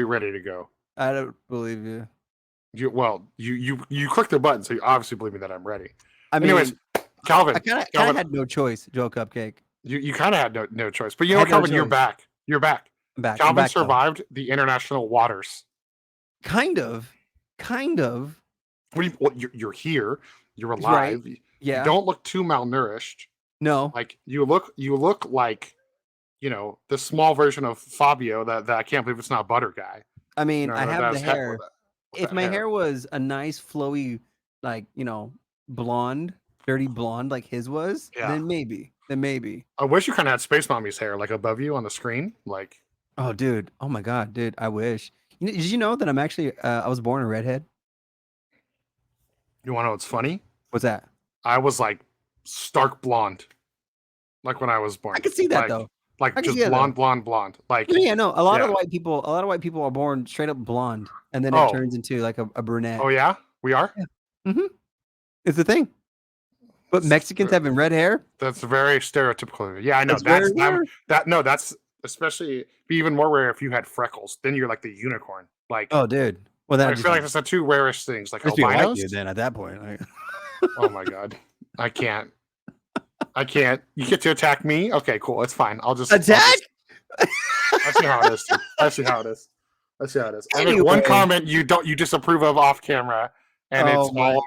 you ready to go? I don't believe you. You clicked the button, so you obviously believe me that I'm ready. I Anyways, mean, Calvin, I kind of Calvin, had no choice, Joe Cupcake. you kind of had no choice, but you I know what, had no Calvin, you're choice. back. You're back. I'm back. I'm Calvin back, though. survived the international waters. Kind of. You're here. You're Right. alive. You Yeah. don't look too malnourished. No. Like you look like, the small version of Fabio that I can't believe it's not Butter guy. I mean, I have the That's hair. with If that my hair. hair was a nice, flowy, like, blonde, dirty blonde like his was, Yeah. then maybe. I wish you kind of had Space Mommy's hair like above you on the screen. Like, Oh, dude. Oh, my God, dude. I wish. Did you know that I'm actually, I was born a redhead? you want to know what's funny? What's that? I was like stark blonde, like when I was born. I can see that, though. I can Just see that, though. blonde. Like, Yeah, no. A lot of yeah. white people are born straight up blonde, and then it Oh. turns into like a brunette. Oh yeah, we are. Yeah. Mm-hmm. It's the thing. But Mexicans having red hair? That's very stereotypical. Yeah, I know. That's very rare. That's especially be even more rare if you had freckles. Then you're like the unicorn. Like, Oh, dude. Well, then I feel like that's the two rarest things. Like just be a white albinos. dude then at that point. Like... Oh my God, I can't. You get to attack me? Okay, cool. It's fine. I'll just attack. I see how it is. I see how it is. I Anyway. make one comment you disapprove of off camera, and it's all like,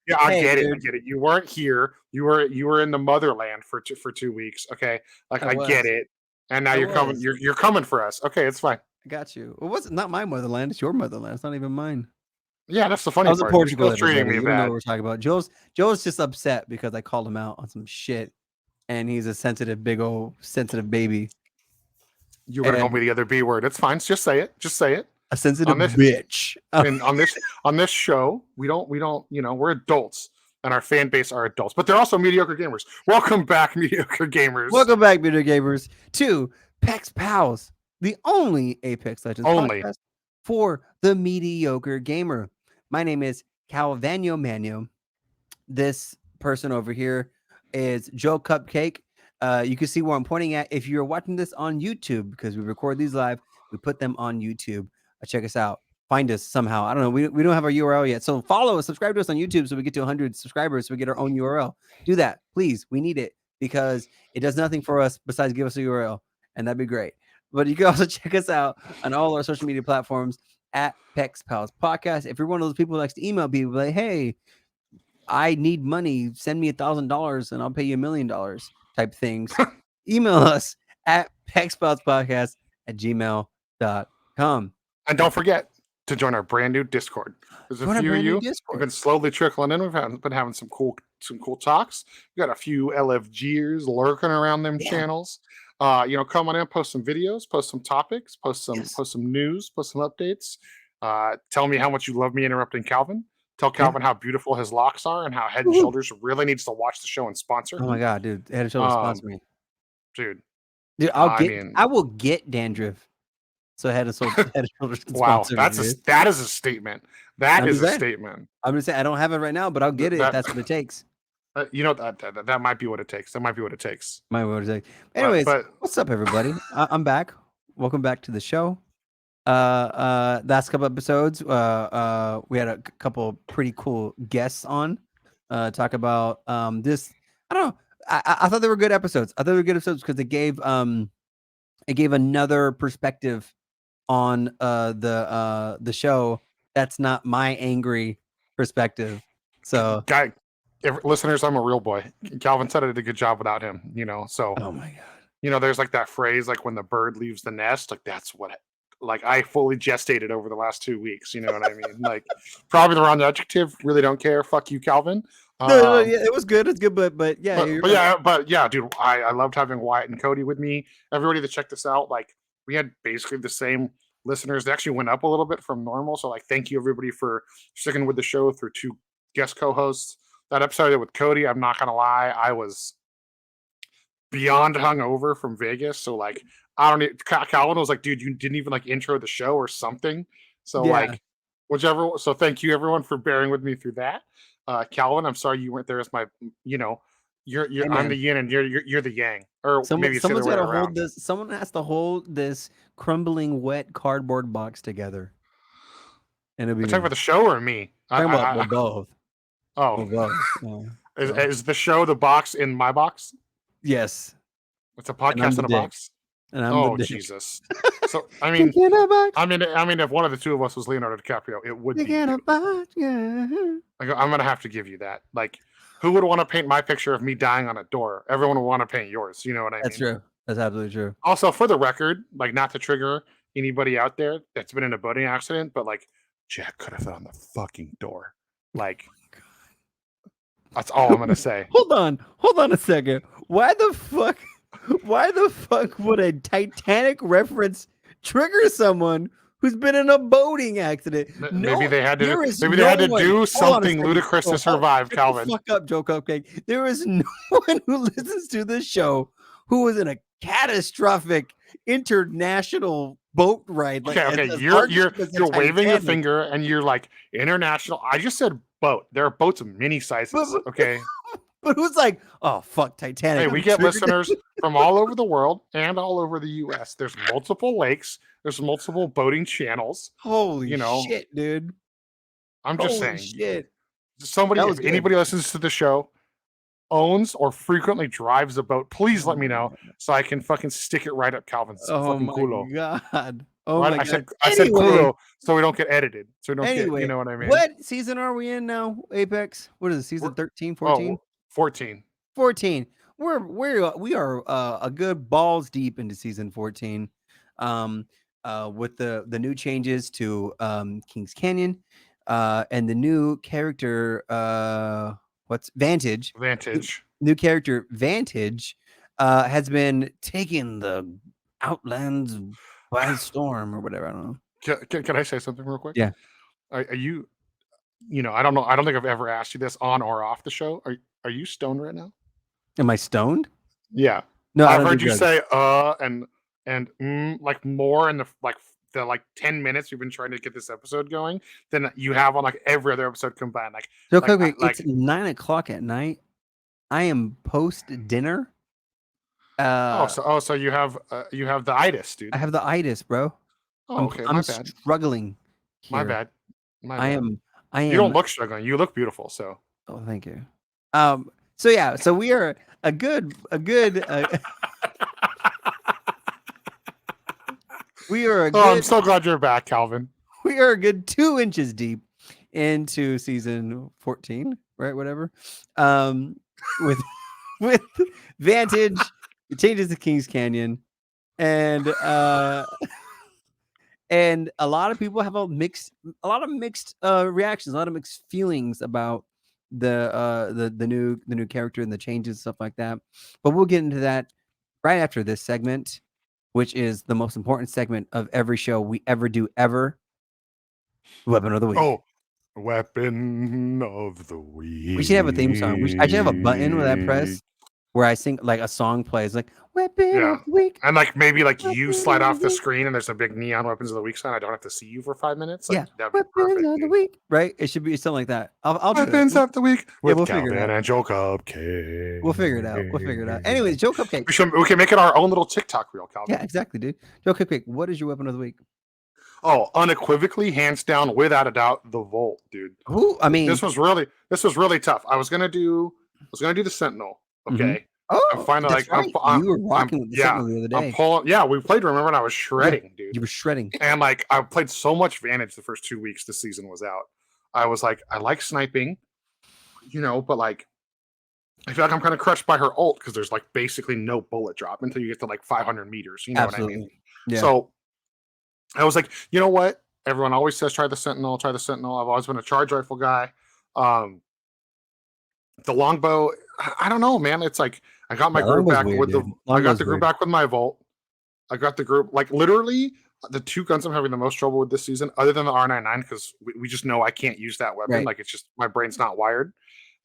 yeah, I get it. You weren't here. You were in the motherland for 2 weeks. Okay, like I get it. And now you're coming. You're coming for us. Okay, it's fine. I got you. Well, it's not my motherland. It's your motherland. It's not even mine. Yeah, that's the funny part. I was in Portugal. You're still treating me bad. You don't know what we're talking about. Joe's just upset because I called him out on some shit, and he's a sensitive, big old sensitive baby. You were gonna call me the other B word. It's fine. Just say it. A sensitive bitch. And on this show, we don't. We're adults, and our fan base are adults, but they're also mediocre gamers. Welcome back, mediocre gamers. Welcome back, mediocre gamers, to Pex Pals, the only Apex Legends podcast for the mediocre gamer. My name is CowVan Manu. This person over here is Joe Cupcake. You can see where I'm pointing at if you're watching this on YouTube, because we record these live. We put them on YouTube. Check us out. Find us somehow. I don't know. We don't have our URL yet. So follow us, subscribe to us on YouTube so we get to 100 subscribers so we get our own URL. Do that, please. We need it because it does nothing for us besides give us a URL, and that'd be great. But you can also check us out on all our social media platforms at Pex Pals Podcast. If you're one of those people who likes to email people like, hey, I need money, send me $1,000 and I'll pay you $1 million type things, email us at pexpalspodcast@gmail.com. And don't forget to join our brand new Discord. There's a few of you who've been slowly trickling in. We've been having some cool talks. We got a few LFGers lurking around them channels. Come on in, post some videos, post some topics, post some news, post some updates. Tell me how much you love me interrupting Calvin. Tell Calvin how beautiful his locks are and how Head and Shoulders really needs to watch the show and sponsor. Oh my God, dude! Head and Shoulders sponsor me, dude. I will get dandruff. So Head and Shoulders can sponsor me. That is a statement. That is a statement. I'm gonna say I don't have it right now, but I'll get it if that's what it takes. That might be what it takes. Might be what it takes. Anyways, what's up, everybody? I'm back. Welcome back to the show. Last couple episodes, we had a couple pretty cool guests on, talk about this. I don't know. I thought they were good episodes. Because it gave another perspective on the show that's not my angry perspective. So, listeners, I'm a real boy. Calvin said I did a good job without him. So. Oh my God. There's like that phrase, like when the bird leaves the nest, like that's what. Like I fully gestated over the last 2 weeks. You know what I mean? Like probably the wrong adjective. Really don't care. Fuck you, Calvin. No, yeah, it was good. It's good, but yeah, dude. I loved having Wyatt and Cody with me. Everybody that checked this out, like we had basically the same listeners. They actually went up a little bit from normal. So like, thank you everybody for sticking with the show through 2 guest co-hosts. That episode with Cody, I'm not gonna lie, I was beyond hungover from Vegas. So like, Calvin was like, dude, you didn't even like intro the show or something. So like, whichever. So thank you everyone for bearing with me through that. Calvin, I'm sorry you weren't there as my, you You're Hey I'm the man, yin and you're the yang, or maybe it's the other someone's way got to hold around. this. Someone has to hold this crumbling, wet cardboard box together, and it'll be We're talking me. about the show or me? Talking about well, both. Oh, Well, both. Yeah. So is the show the box in my box? yes, It's a and I'm podcast the in a dick, box. and I'm the Oh dick. Jesus! So I Dick mean, in a box. if one of the two of us was Leonardo DiCaprio, it would Dick be in a you. box. Yeah. Like, I'm gonna have to give you that. Like, who would want to paint my picture of me dying on a door? Everyone would want to paint yours. You know what I That's mean? true. That's absolutely true. Also, for the record, like, not to trigger anybody out there that's been in a boating accident, but like, Jack could have found the fucking door. Like, that's all I'm gonna say. Hold on a second. Why the fuck would a Titanic reference trigger someone who's been in a boating accident? Maybe No, they had to. there is Maybe they no had to one. do Hold on a something second. ludicrous Oh, to survive, shut the Calvin. fuck up, Joe Cupcake. There is no one who listens to this show who was in a catastrophic international boat ride. Like Okay, as you're large you're as the you're waving your Titanic. finger and you're like international. I just said boat. There are boats of many sizes. But, Okay. but who's like, oh fuck, Titanic? Hey, I'm we get triggered. listeners from all over the world and all over the U.S. There's multiple lakes. There's multiple boating channels. Holy You know, shit, dude. I'm just Holy saying. shit. Somebody, That if was good. anybody listens to the show, owns or frequently drives a boat, please Oh let me my know god. so I can fucking stick it right up Calvin's Oh fucking my culo. god. Oh Right? my god. I said Anyway, culo so we don't get edited. So we don't get, you anyway, know what I mean? what season are we in now? Apex? What is it? We're, Season 13, oh, 14? 14. 14. We are a good balls deep into season 14. Um with the new changes to Kings Canyon and the new character what's Vantage. Vantage. New character Vantage has been taking the Outlands by storm or whatever. I don't know. Can I say something real quick? Yeah. Are you, I don't know. I don't think I've ever asked you this on or off the show. Are you stoned right now? Am I stoned? Yeah. No, I I've don't do heard you drugs. say and like more in the 10 minutes we've been trying to get this episode going than you have on like every other episode combined. So Like quick, it's 9 o'clock at night. I am post dinner. so you have the itis, dude. I have the itis, bro. Oh, okay, I'm my bad. struggling My here. bad. My I bad. am I You don't am look struggling. You look beautiful, so. oh thank you. So yeah, so we are a good we are a Oh, I'm good so glad you're back, Calvin. we are a good 2 inches deep into season 14, right? Whatever. With with Vantage, it changes to Kings Canyon, and and a lot of people have a lot of mixed reactions, a lot of mixed feelings about the new character and the changes and stuff like that. But we'll get into that right after this segment, which is the most important segment of every show we ever do ever. Weapon of the week. Oh, weapon of the week. We should have a theme song. I should have a button with that press where I sing like a song plays like weapon Yeah. of the week. And like maybe like you Weapon slide of off the the week. screen and there's a big neon weapons of the week sign. I don't have to see you for 5 minutes. Yeah, Like that'd be weapons perfect, of the dude. week. Right? It should be something like that. I'll do it. Weapons of the week with we'll figure it Calvin out. and Joe Cupcake. We'll figure it out. We'll figure it out. Anyways, Joe Cupcake. We can make it our own little TikTok reel, Calvin. Yeah, exactly, dude. Joe Cupcake, what is your weapon of the week? Oh, unequivocally, hands down, without a doubt, the Volt, dude. Who? I mean, this was really tough. I was gonna do the Sentinel. Okay. Oh, I'm finally that's like right. You were rocking with the Sentinel the other day. I'm pulling. Yeah, we played. Remember, and I was shredding, dude. You were shredding, and like I played so much Vantage the first 2 weeks the season was out. I was like, I like sniping, but like I feel like I'm kind of crushed by her ult because there's like basically no bullet drop until you get to like 500 meters. You know Absolutely. what I mean? Yeah. So I was like, you know what? Everyone always says try the Sentinel, try the Sentinel. I've always been a charge rifle guy. The longbow, I don't know, man. It's like I got my group back with the group back with my Volt. I got the group like literally the 2 guns I'm having the most trouble with this season, other than the R99, because we just know I can't use that weapon. Right. Like it's just my brain's not wired.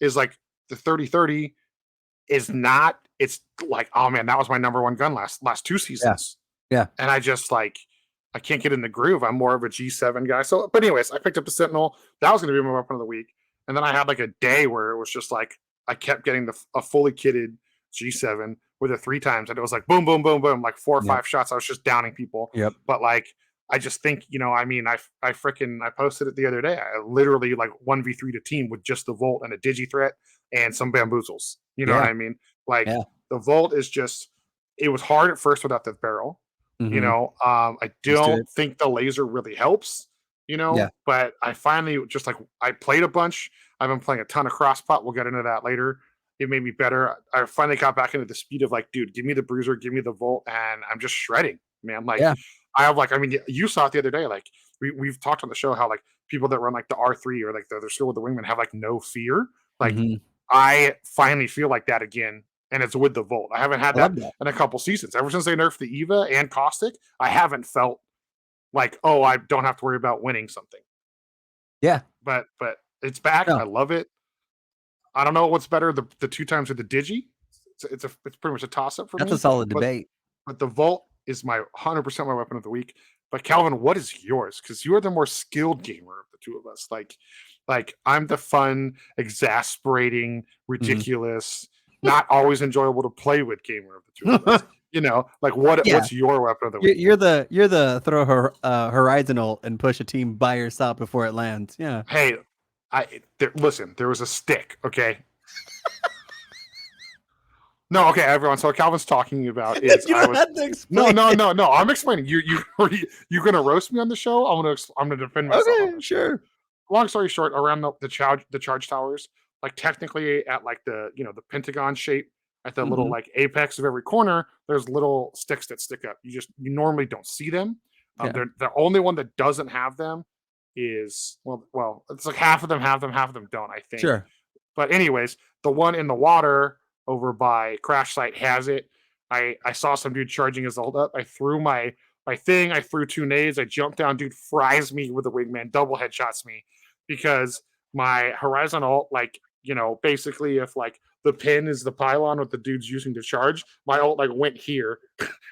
Is like the 30-30 is not. It's like, oh man, that was my number 1 gun last 2 seasons. Yeah. And I just like I can't get in the groove. I'm more of a G7 guy. So, but anyways, I picked up the Sentinel. That was going to be my weapon of the week. And then I had like a day where it was just like I kept getting a fully kitted G7 with it 3 times, and it was like boom, boom, boom, boom, like 4 or 5 shots. I was just downing people. Yep. But like, I just think, I mean, I posted it the other day. I literally like 1v3 to team with just the Volt and a Digi threat and some bamboozles. You know what Yeah. I mean? Like Yeah. the Volt is just, it was hard at first without the barrel. Mhm. I Used to it. don't think the laser really helps, Yeah. but I finally just like, I played a bunch. I've been playing a ton of crosspot. We'll get into that later. It made me better. I finally got back into the speed of like, dude, give me the bruiser, give me the Volt, and I'm just shredding, man. Like, Yeah. I have like, I mean, you saw it the other day. Like, we've talked on the show how like people that run like the R3 or like they're still with the wingman have like no fear. Like, Mhm. I finally feel like that again, and it's with the Volt. I haven't had I that love that. in a couple seasons. Ever since they nerfed the Eva and Caustic, I haven't felt like, oh, I don't have to worry about winning something. Yeah. But it's back. No, I love it. I don't know what's better, the 2 times with the Digi. It's pretty much a toss up for that's a me. solid But debate. the Volt is my 100% my weapon of the week. But Calvin, what is yours? Because you are the more skilled gamer of the two of us. Like I'm the fun, exasperating, Mhm. ridiculous, not always enjoyable to play with gamer of the two of us. Like Yeah. what's your weapon of the week? You're the throw horizon ult and push a team by yourself before it lands. Yeah. Hey, listen, there was a stick, okay? No, okay, everyone. So what Calvin's talking about is You I don't was have to no, explain no, it. no, no. I'm explaining. You gonna roast me on the show? I'm gonna defend myself on Okay, this. sure. Long story short, around the charge towers, like technically at like the pentagon shape at the little Mhm. like apex of every corner, there's little sticks that stick up. You normally don't see them. Yeah. They're the only one that doesn't have them is well, it's like half of them have them, half of them don't. I think. Sure. But anyways, the one in the water over by crash site has it. I saw some dude charging his ult up. I threw my thing. I threw 2 nades. I jumped down. Dude fries me with a wingman. Double headshots me because my horizon ult, like basically if like the pin is the pylon what the dude's using to charge, my ult like went here,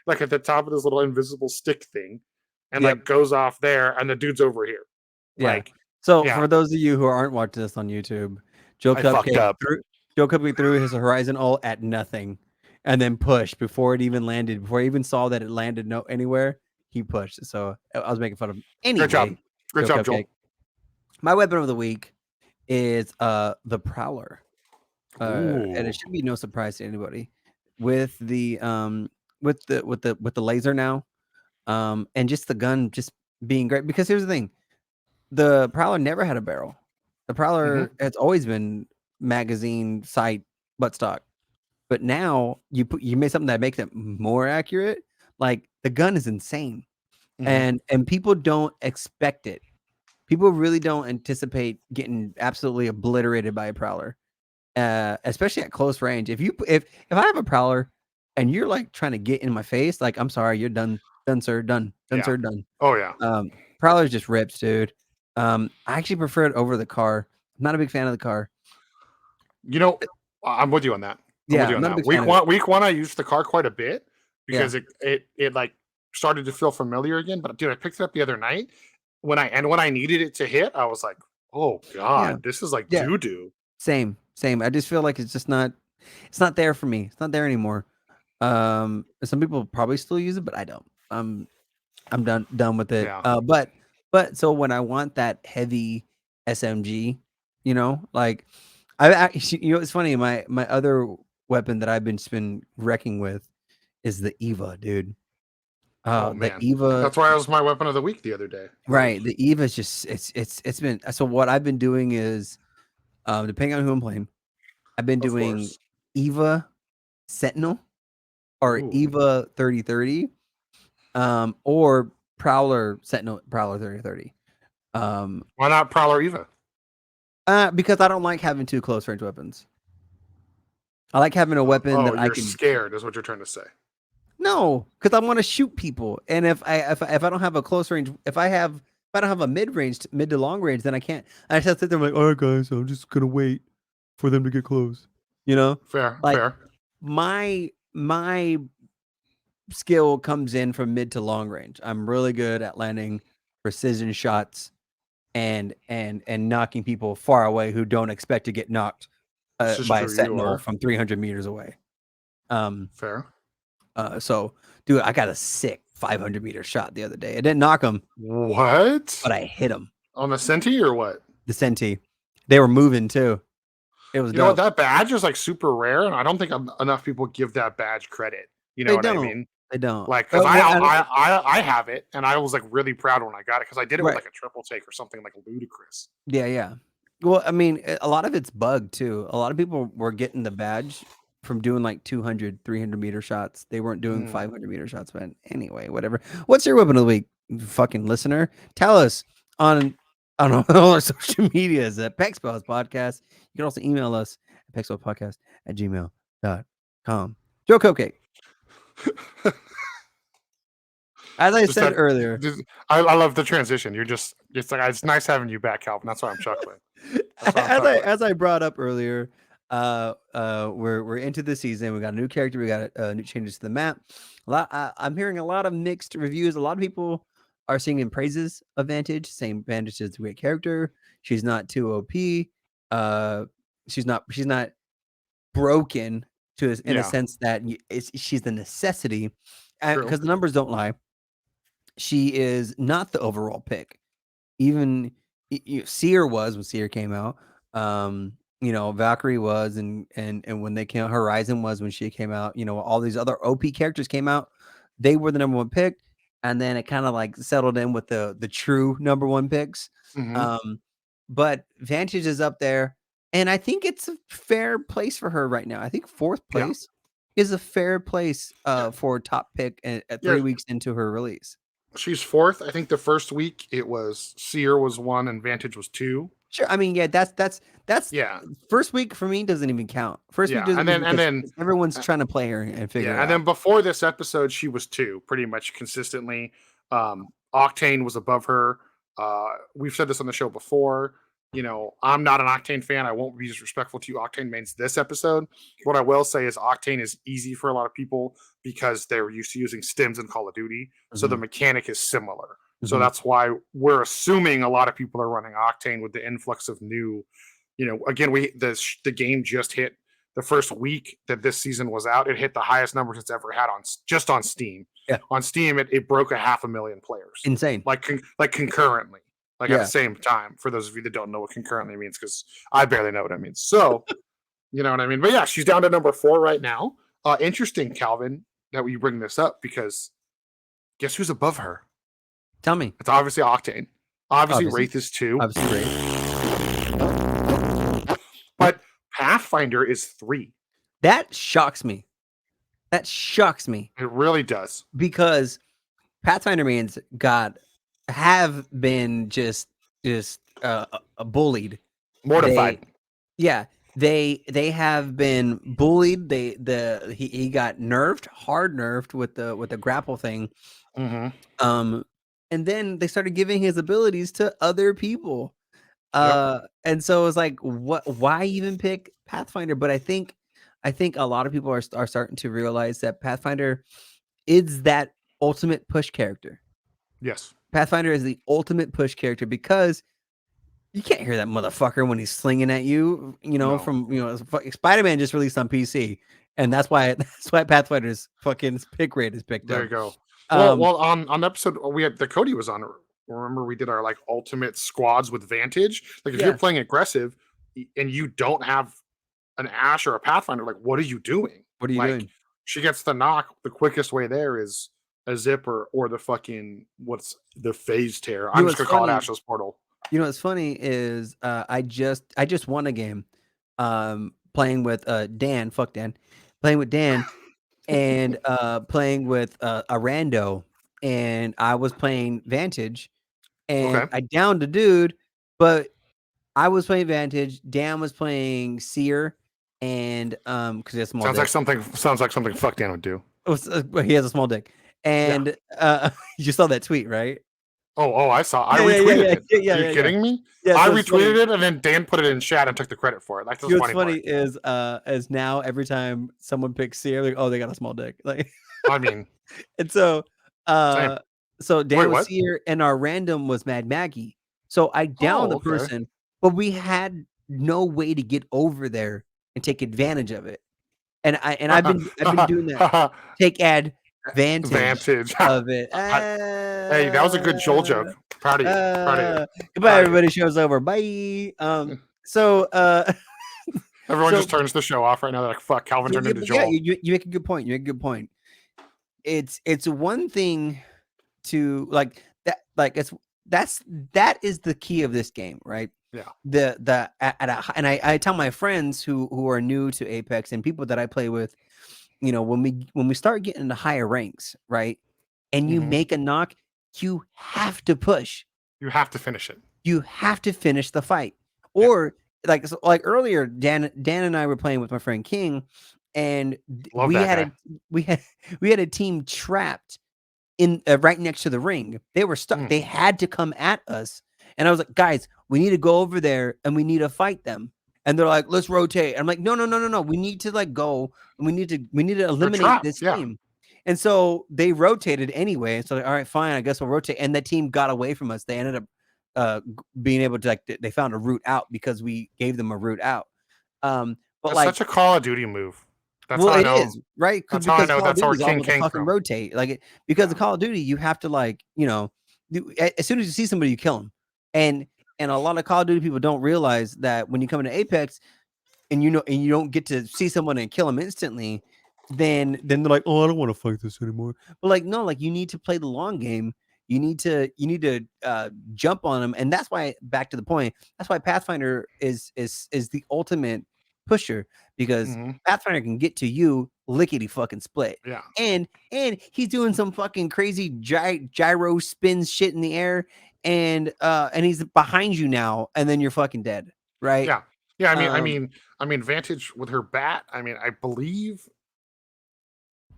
like at the top of this little invisible stick thing, and Yep. like goes off there, and the dude's over here. Yeah. Like, So yeah, for those of you who aren't watching this on YouTube, Joe I fucked Cupcake up. threw Joe Cupcake threw his Horizon ult at nothing, and then pushed before it even landed. Before he even saw that it landed anywhere, he pushed. So I was making fun of him. Great job. Anyway, Great Joe job, Cupcake. Joel. My weapon of the week is the Prowler. And it Ooh. should be no surprise to anybody with the with the laser now, and just the gun just being great. Because here's the thing: the Prowler never had a barrel. The Mhm. Prowler has always been magazine, sight, buttstock. But now you made something that makes it more accurate. Like the gun is insane, Mhm. and people don't expect it. People really don't anticipate getting absolutely obliterated by a Prowler, especially at close range. If I have a Prowler and you're like trying to get in my face, like I'm sorry, you're done, done, sir, done, Yeah. sir, done. Oh, yeah. Prowler's just rips, dude. I actually prefer it over the car. I'm not a big fan of the car. You know, I'm with you on that. I'm with Yeah, you I'm on not a that. big fan of it. Week 1, I used the car quite a bit Yeah, because it, like, started to feel familiar again, but, dude, I picked it up the other night. When I needed it to hit, I was like, "Oh yeah, god, this is like yeah. doo-doo." Same. I just feel like it's just not. It's not there for me. It's not there anymore. Some people probably still use it, but I don't. I'm done with it. Yeah. But so when I want that heavy SMG, like I actually, it's funny. My other weapon that I've been wrecking with is the Eva, dude. Oh, The man. Eva, That's why it was my weapon of the week the other day. Like, right? The Eva is just it's been so. What I've been doing is, depending on who I'm playing, I've been of doing course. Eva Sentinel or Ooh. Eva 3030, or Prowler Sentinel Prowler 3030. Why not Prowler Eva? Because I don't like having two close range weapons. I like having a weapon Oh, that I you're can. scared is what you're trying to say. No, because I want to shoot people, and if I don't have a close range, if I don't have a mid to long range, then I can't. I just have to sit there and like, all right, guys, I'm just gonna wait for them to get close. You know, Fair, like fair. my skill comes in from mid to long range. I'm really good at landing precision shots and knocking people far away who don't expect to get knocked This is by a true. You sentinel are from 300 meters away. fair. So, dude, I got a sick 500-meter shot the other day. It didn't knock him, What? but I hit him. On the Senti or what? The Senti. They were moving too. It was You know what? dope. That badge is like super rare, and I don't think enough people give that badge credit. You know They what I don't. mean? They don't. Like, because Well, I don't, I have it, and I was like really proud when I got it because I did it with right. like a triple take or something like ludicrous. Yeah, yeah. Well, I mean, a lot of it's bugged too. A lot of people were getting the badge from doing like 200, 300-meter shots. They weren't doing Mm. 500-meter shots. But anyway, whatever. What's your weapon of the week, fucking listener? Tell us on all our social medias at Pex Pals Podcast. You can also email us at pexpalspodcast@gmail.com. Joe Cupcake. As I Just said that, earlier, I love the transition. It's like it's nice having you back, Calvin. That's why I'm chuckling. That's why I'm chuckling. as I brought up earlier, we're into the season. We got a new character. We got new changes to the map. I'm hearing a lot of mixed reviews. A lot of people are singing praises of Vantage, saying Vantage is a great character. She's not too OP. She's not broken in a Yeah, sense that she's the necessity, true. because the numbers don't lie. She is not the overall pick. Even Seer was when Seer came out. Valkyrie was, and when they came out, Horizon was when she came out. All these other OP characters came out. They were the number one pick, and then it kind of like settled in with the true number one picks. Mm-hmm. But Vantage is up there, and I think it's a fair place for her right now. I think fourth Yeah, place is a fair place for top pick at 3 yeah. weeks into her release. She's fourth. I think the first week it was Seer was 1 and Vantage was 2. Sure. I mean, yeah, that's Yeah, first week for me doesn't even count. First week yeah, doesn't even because then everyone's uh, trying to play her and figure yeah, it and out. then before this episode, she was 2 pretty much consistently. Octane was above her. We've said this on the show before. I'm not an Octane fan. I won't be disrespectful to Octane mains this episode. What I will say is Octane is easy for a lot of people because they're used to using stims in Call of Duty. So the Mhm. mechanic is similar. So Mhm. that's why we're assuming a lot of people are running Octane with the influx of new. Again, the game just hit the first week that this season was out. It hit the highest numbers it's ever had just on Steam. Yeah. On Steam, it broke 500,000 players. Insane. Like concurrently. Like at Yeah. the same time, for those of you that don't know what concurrently means, because I barely know what it means. So, you know what I mean? But yeah, she's down to number 4 right now. Interesting, Calvin, that we bring this up because guess who's above her? Tell me. It's obviously Octane. Obviously, Obviously. Wraith is 2. Obviously, great. But Pathfinder is 3. That shocks me. That shocks me It really does. because Pathfinder mains have been just bullied. Mortified. They have been bullied. He got hard nerfed with the grapple thing. Mm-hmm. And then they started giving his abilities to other people. Yep. And so it's like, why even pick Pathfinder? But I think a lot of people are starting to realize that Pathfinder is that ultimate push character. Yes. Pathfinder is the ultimate push character because you can't hear that motherfucker when he's slinging at you. No. From Spider-Man just released on PC, and that's why Pathfinder's fucking pick rate is picked up. There you go. Well, on the episode we had the Cody was on. Remember we did our like ultimate squads with Vantage. Like if you're playing aggressive and you don't have an Ash or a Pathfinder, like what are you doing? What are you doing? She gets the knock. The quickest way there is a zipper or the fucking what's the phase tear. I'm just gonna call it Ash's portal. What's funny is I just won a game playing with Dan. Fuck Dan. Playing with Dan and playing with a rando, and I was playing Vantage, and I downed a dude, but I was playing Vantage. Dan was playing Seer, and because he has small. Sounds like something fuck Dan would do. He has a small dick, and you saw that tweet, right? Oh, I saw. I retweeted it. Are you kidding me? Yeah, I retweeted it, and then Dan put it in chat and took the credit for it. Like, what's funny is now every time someone picks Seer, like, oh, they got a small dick. Like, I mean, and so Dan was what? Seer, and our random was Mad Maggie. So I downed the person, but we had no way to get over there and take advantage of it. And I've been doing that. Take advantage Vantage. of it. Hey, that was a good Joel joke. Proud of you. Proud of you. Goodbye, everybody. Show's over. Bye. So everyone just turns the show off right now. They're like, "Fuck, Calvin turned into Joel." Yeah, you make a good point. You make a good point. It's one thing to like that. Like that is the key of this game, right? Yeah. And I tell my friends who are new to Apex and people that I play with, when we start getting into higher ranks, right? And you make a knock, you have to push. You have to finish it. You have to finish the fight. Or like earlier, Dan and I were playing with my friend King, and we had a team trapped in right next to the ring. They were stuck. They had to come at us. And I was like, guys, we need to go over there and we need to fight them. And they're like, let's rotate. I'm like, no. We need to like go and we need to eliminate this team. And so they rotated anyway. So like, all right, fine. I guess we'll rotate. And the team got away from us. They ended up being able to they found a route out because we gave them a route out. But that's like such a Call of Duty move. That's well, it is right. That's how I know that's our King came from. Rotate because the Call of Duty, you have to like as soon as you see somebody, you kill them, and a lot of Call of Duty people don't realize that when you come into Apex, and you don't get to see someone and kill them instantly, then they're like, oh, I don't want to fight this anymore. But like no, like you need to play the long game. You need to jump on them, and that's why back to the point. That's why Pathfinder is the ultimate pusher because Pathfinder can get to you lickety fucking split. Yeah. And he's doing some fucking crazy gyro spins shit in the air and he's behind you now and then you're fucking dead. Right? Yeah. Yeah, I mean Vantage with her bat, I mean, I believe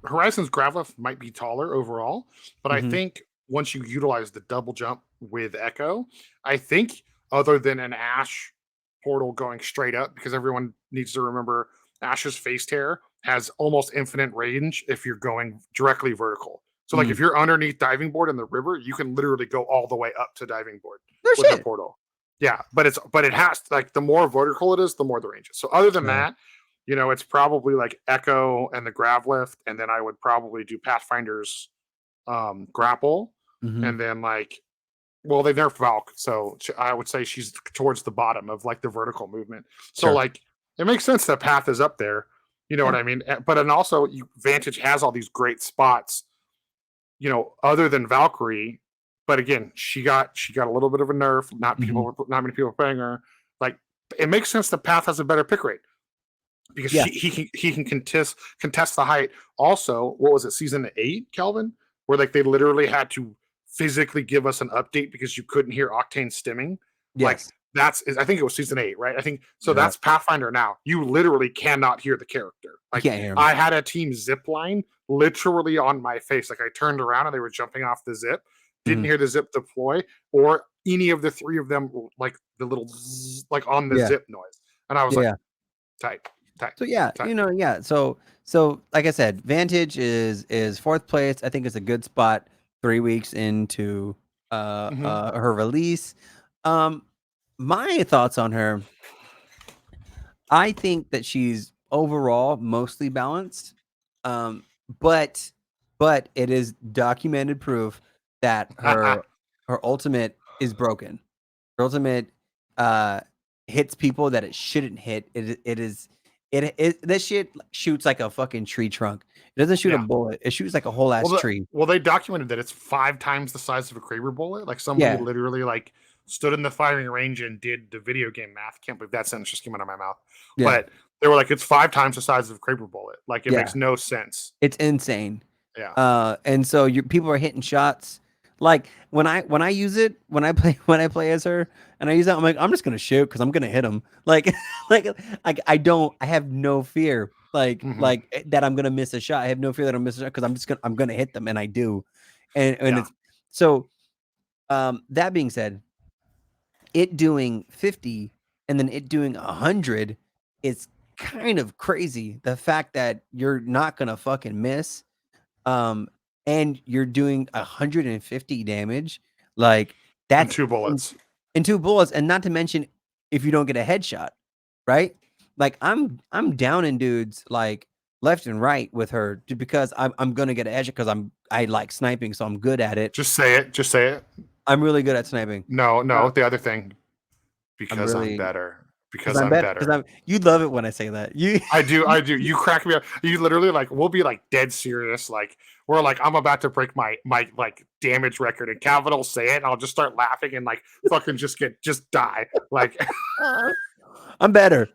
Horizon's Gravlift might be taller overall, but I think once you utilize the double jump with Echo, I think other than an Ash portal going straight up, because everyone needs to remember Ash's face tear has almost infinite range if you're going directly vertical. So like if you're underneath diving board in the river, you can literally go all the way up to diving board with the portal. Yeah, but it has like the more vertical it is, the more the range is. So other than that, it's probably like Echo and the Gravlift, and then I would probably do Pathfinder's grapple, and then like they nerfed Valk, so I would say she's towards the bottom of like the vertical movement. So like it makes sense that Path is up there. You know what I mean? But and also Vantage has all these great spots, other than Valkyrie. But again, she got a little bit of a nerf. Not many people playing her. Like it makes sense that Path has a better pick rate because he can contest the height. Also, what was it, season 8, Kelvin? Where like they literally had to physically give us an update because you couldn't hear Octane stimming. Yes. Like I think it was season 8, right? I think so. Yeah. That's Pathfinder now. You literally cannot hear the character. Like I had a team zip line literally on my face. Like I turned around and they were jumping off the zip. Didn't hear the zip deploy or any of the three of them, like the little zzz, like on the zip noise. And I was like, tight. So tight. So like I said, Vantage is 4th place. I think it's a good spot 3 weeks into her release. My thoughts on her, I think that she's overall mostly balanced. But it is documented proof that her ultimate is broken. Her ultimate hits people that it shouldn't hit. This shit shoots like a fucking tree trunk. It doesn't shoot a bullet. It shoots like a whole ass tree. Well, they documented that it's 5 times the size of a Kraber bullet. Like somebody literally like stood in the firing range and did the video game math. Can't believe that sentence just came out of my mouth. Yeah. But they were like, it's 5 times the size of a Kraber bullet. Like it makes no sense. It's insane. Yeah. And so people are hitting shots. Like when I use it, when I play as her and I use that, I'm like, I'm just gonna shoot because I'm gonna hit him. Like I have no fear like that I'm gonna miss a shot. I have no fear that I'm missing a shot because I'm gonna hit them, and I do. And it's so that being said, it doing 50 and then it doing 100 is kind of crazy. The fact that you're not gonna fucking miss. And you're doing 150 damage, like that's in 2 bullets. In 2 bullets, and not to mention if you don't get a headshot, right? like I'm downing dudes like left and right with her because I'm gonna get an edge because I like sniping, so I'm good at it. Just say it. Just say it. I'm really good at sniping. No, Uh, no. The other thing, I'm because I'm really better. because Because I'm I'm better because better. I'm. You love it when I say that. You. I do. I do. You crack me up. You literally like. We'll be like dead serious. Like we're like I'm about to break my like damage record, and Calvin will say it, and I'll just start laughing and like fucking just die. Like I'm better.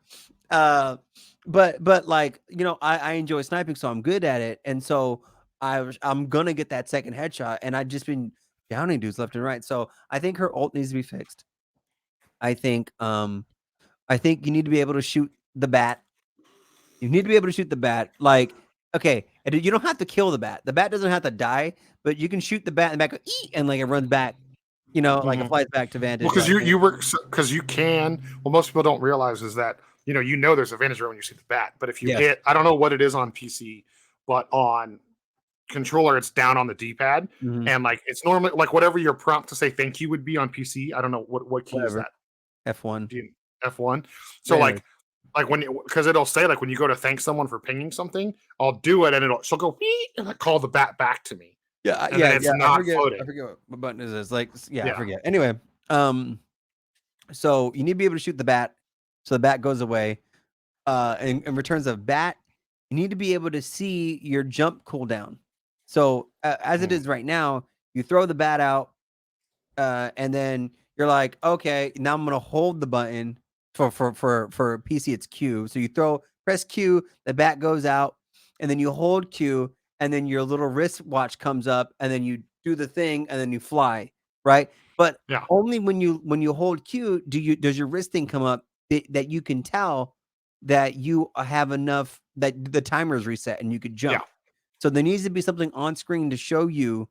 But like I enjoy sniping, so I'm good at it, and so I'm gonna get that second headshot, and I've just been downing dudes left and right. So I think her ult needs to be fixed. I think you need to be able to shoot the bat. You need to be able to shoot the bat. Like, okay, and you don't have to kill the bat. The bat doesn't have to die, but you can shoot the bat and the bat go, and like it runs back. Like it mhm. flies back to Well, Vantage. because Like, you work because you can. What most people don't realize is that you know there's a vantage rate when you see the bat, but if you yes. hit, I don't know what it is on PC, but on controller it's down on the D-pad, Mhm. and like it's normally like whatever your prompt to say thank you would be on PC. I don't know what key is Whatever. that. F1. Do you, F1. So Yeah. like when because it'll say like when you go to thank someone for pinging something, I'll do it and she'll go and like call the bat back to me, Yeah, and then yeah, it's yeah. I not forget. I floating. forget what button is this. Like, yeah, I Yeah. forget. Anyway, um, so you need to be able to shoot the bat, so the bat goes away. And returns of bat, you need to be able to see your jump cooldown. So as it Mm. is right now, you throw the bat out, and then you're like, okay, now I'm gonna hold the button for PC. It's Q. So you press Q, the bat goes out, and then you hold Q, and then your little wristwatch comes up, and then you do the thing, and then you fly, right? But Yeah. only when you hold Q does your wrist thing come up that you can tell that you have enough that the timer is reset and you could Yeah. jump. So there needs to be something on screen to show you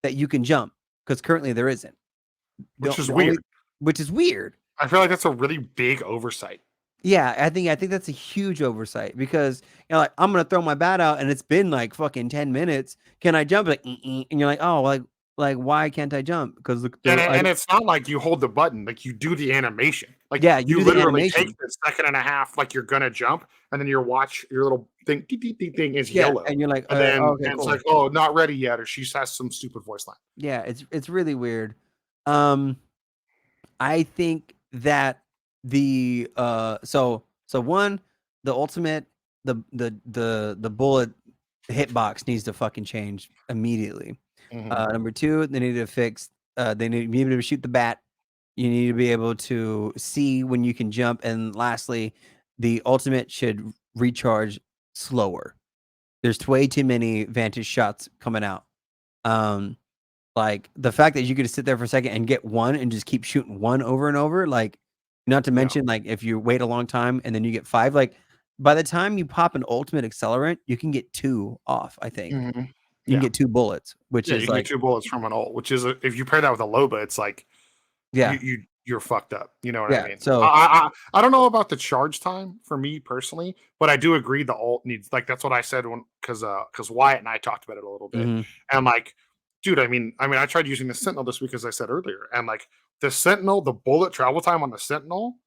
that you can jump because currently there isn't. Which is The only weird. which is weird. I feel like that's a really big oversight. Yeah, I think that's a huge oversight because like I'm gonna throw my bat out and it's been like fucking 10 minutes. Can I jump? Like, and you're like, oh, like why can't I jump? Because And it's not like you hold the button, like you do the animation. Like yeah, you you do the literally take animation. the second and a half, like you're gonna jump, and then your little thing, thing is Yeah, yellow, and you're like, and then okay, and it's cool. like, oh, not ready yet, or she has some stupid voice line. Yeah, it's really weird. Um, I think that so one, the ultimate the bullet hitbox needs to fucking change immediately. Mm-hmm. Number two, they need to fix they need to be able to shoot the bat. You need to be able to see when you can jump. And lastly, the ultimate should recharge slower. There's way too many vantage shots coming out. Um, like the fact that you could sit there for a second and get one and just keep shooting one over and over, like not to Yeah. mention like if you wait a long time and then you get five, like by the time you pop an ultimate accelerant, you can get two off, I think. Mm-hmm. You can Yeah. get two bullets, which Yeah. You is can get like, 2 bullets from an ult, which is if you pair that with a Loba, it's like yeah, you're fucked up. You know what I yeah. mean? So I don't know about the charge time for me personally, but I do agree the ult needs like that's what I said when because Wyatt and I talked about it a little bit, mhm, and like, dude, I mean, I tried using the Sentinel this week as I said earlier, and like the Sentinel, the bullet travel time on the Sentinel,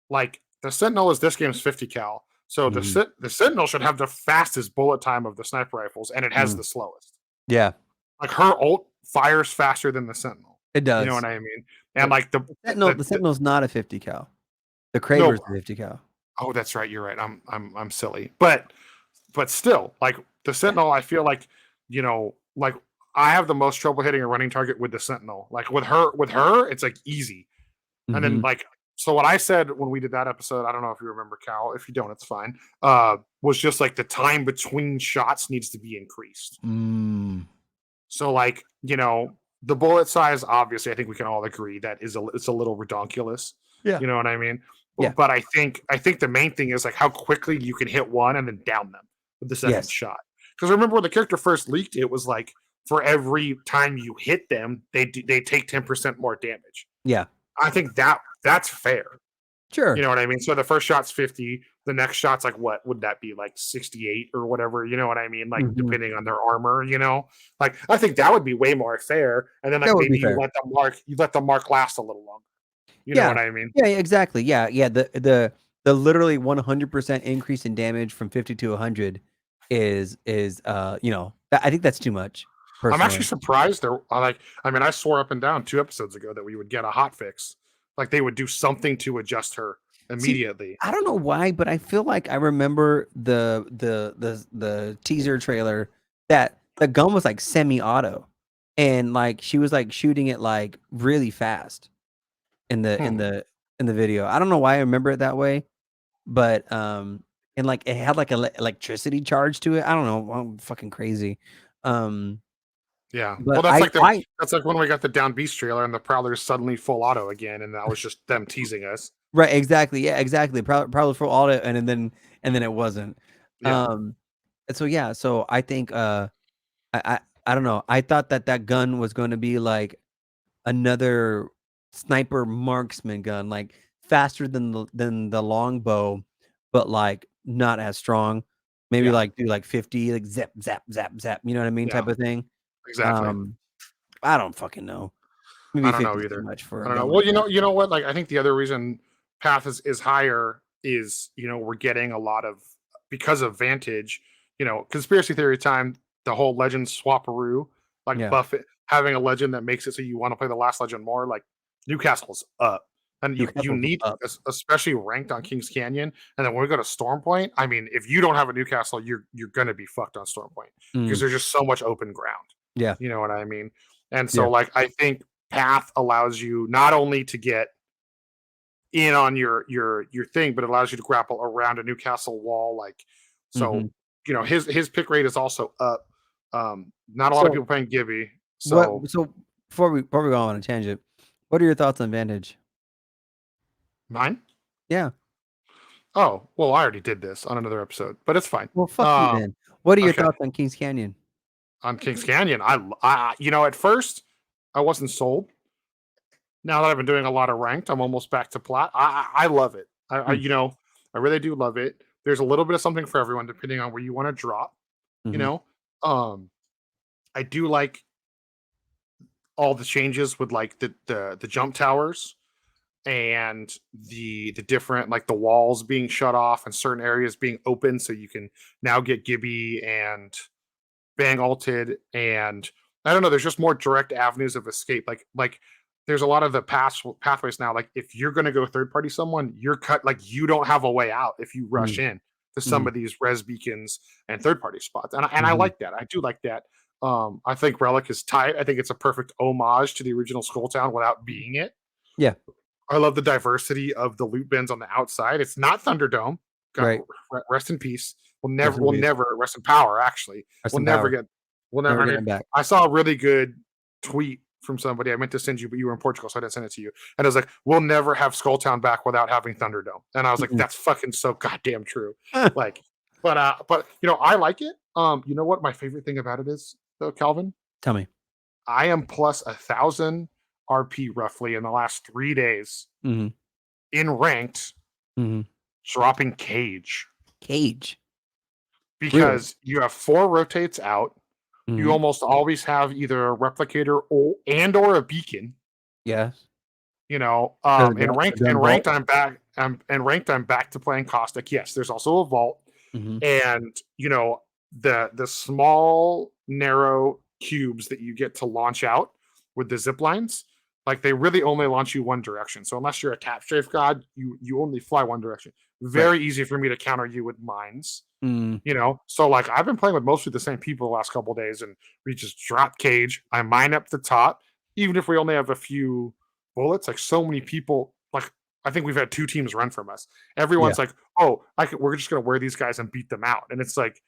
like the Sentinel is this game's 50 cal, so mhm, the Sentinel should have the fastest bullet time of the sniper rifles, and it has mhm. the slowest. Yeah, Like her ult fires faster than the Sentinel. it You know does. what I mean? And But like the Sentinel's not a 50 cal. The no. Kraber's a 50 cal. Oh, that's right. You're right. I'm silly. But still, like the Yeah. Sentinel, I feel like, like I have the most trouble hitting a running target with the Sentinel. Like with her, it's like easy. And then Mhm. like so what I said when we did that episode, I don't know if you remember, Cal. If you don't, it's fine. Was just like the time between shots needs to be increased. Mm. So like, the bullet size, obviously, I think we can all agree that it's a little redonkulous. Yeah. You know what I mean? Yeah. But I think the main thing is like how quickly you can hit one and then down them with the second Yes. shot. Because remember when the character first leaked, it was like for every time you hit them, they take 10% more damage. Yeah. I think that's fair. Sure. You know what I mean? So the first shot's 50, the next shot's like what would that be? Like 68 or whatever, you know what I mean? Like Mhm. depending on their armor, you know? Like I think that would be way more fair. And then like That would be maybe fair. you let the mark last a little longer. You know Yeah. what I mean? Yeah, exactly. Yeah, yeah. The the literally 100% increase in damage from 50 to 100 is I think that's too much. I'm actually Personally, surprised they're like. I mean, I swore up and down 2 episodes ago that we would get a hot fix. Like they would do something to adjust her see, immediately. I don't know why, but I feel like I remember the teaser trailer that the gun was like semi-auto, and like she was like shooting it like really fast in the in Hmm. the in the video. I don't know why I remember it that way, but and like it had like electricity charge to it. I don't know, I'm fucking crazy. Um, Yeah. but Well, that's like the I that's like when we got the Down Beast trailer and the Prowler's suddenly full auto again, and that was just them teasing us. right, exactly, yeah, exactly. Probably for all it, and then it wasn't. Yeah. Um, and so yeah, so I think I don't know. I thought that that gun was going to be like another sniper marksman gun, like faster than the longbow, but like not as strong. Maybe Yeah. like do like 50, like zap zap zap zap. You know what I mean, Yeah. type of thing. Exactly. Um, I don't fucking know. I Maybe don't 50 know is too either. much for I a don't know. gun Well, like that. you know what? Like, I think the other reason Path is higher is we're getting a lot of because of Vantage. Conspiracy theory time. The whole legend swaparoo, like Yeah, Buffett having a legend that makes it so you want to play the last legend more. Like Newcastle's up, and you Newcastle's need up. especially ranked on Kings Canyon. And then when we go to Storm Point, I mean, if you don't have a Newcastle, you're gonna be fucked on Storm Point because Mm, there's just so much open ground. yeah, You know what I mean? And yeah. so, like, I think Path allows you not only to get in on your thing, but it allows you to grapple around a Newcastle wall. Like, so Hmm. his pick rate is also up. Not a lot of So people playing Gibby. what? So So before we go on a tangent, what are your thoughts on Vantage? mine. Yeah. Oh well, I already did this on another episode, but it's fine. Well, fuck you then. What are your Okay, thoughts on Kings Canyon? on Kings Canyon, at first I wasn't sold. Now that I've been doing a lot of ranked, I'm almost back to plat. I love it. Mm, I really do love it. There's a little bit of something for everyone depending on where you want to drop. You mhm, know, um, I do like all the changes with like the jump towers and the different like the walls being shut off and certain areas being open, so you can now get Gibby and Bang alted, and I don't know. There's just more direct avenues of escape. Like there's a lot of the pathways now. Like if you're going to go third party someone, you're cut. Like you don't have a way out if you rush mm, in to some mm, of these res beacons and third party spots. And I mhm. like that. I do like that. I think Relic is tight. I think it's a perfect homage to the original Skull Town without being it. Yeah, I love the diversity of the loot bins on the outside. It's not Thunderdome. God, right. rest in peace. Rest in We'll peace. never rest in power. Actually, Rest we'll in never power. get. We'll never. Never I getting mean, it back. I saw a really good tweet from somebody I meant to send you, but you were in Portugal, so I didn't send it to you. And I was like, "We'll never have Skulltown back without having Thunderdome." And I was like, Mhm. "That's fucking so goddamn true." Like, but I like it. You know what my favorite thing about it is, though, Calvin? Tell me. I am plus 1,000 RP roughly in the last 3 days Mhm, in ranked mhm. dropping cage Cage. Really? because you have 4 rotates out. You Mhm. almost always have either a replicator or a beacon. Yes. Um, The in gun ranked vault. I'm back. I'm back to playing caustic. Yes, there's also a vault, Mhm, and the small narrow cubes that you get to launch out with the zip lines. Like they really only launch you one direction. So unless you're a tap strafe god, you only fly one direction. right. Very easy for me to counter you with mines. Mm, So like I've been playing with mostly the same people the last couple of days, and we just drop cage. I mine up the top, even if we only have a few bullets. Like so many people, like I think we've had 2 teams run from us. yeah. Everyone's like, "Oh, we're just gonna wear these guys and beat them out," and it's like,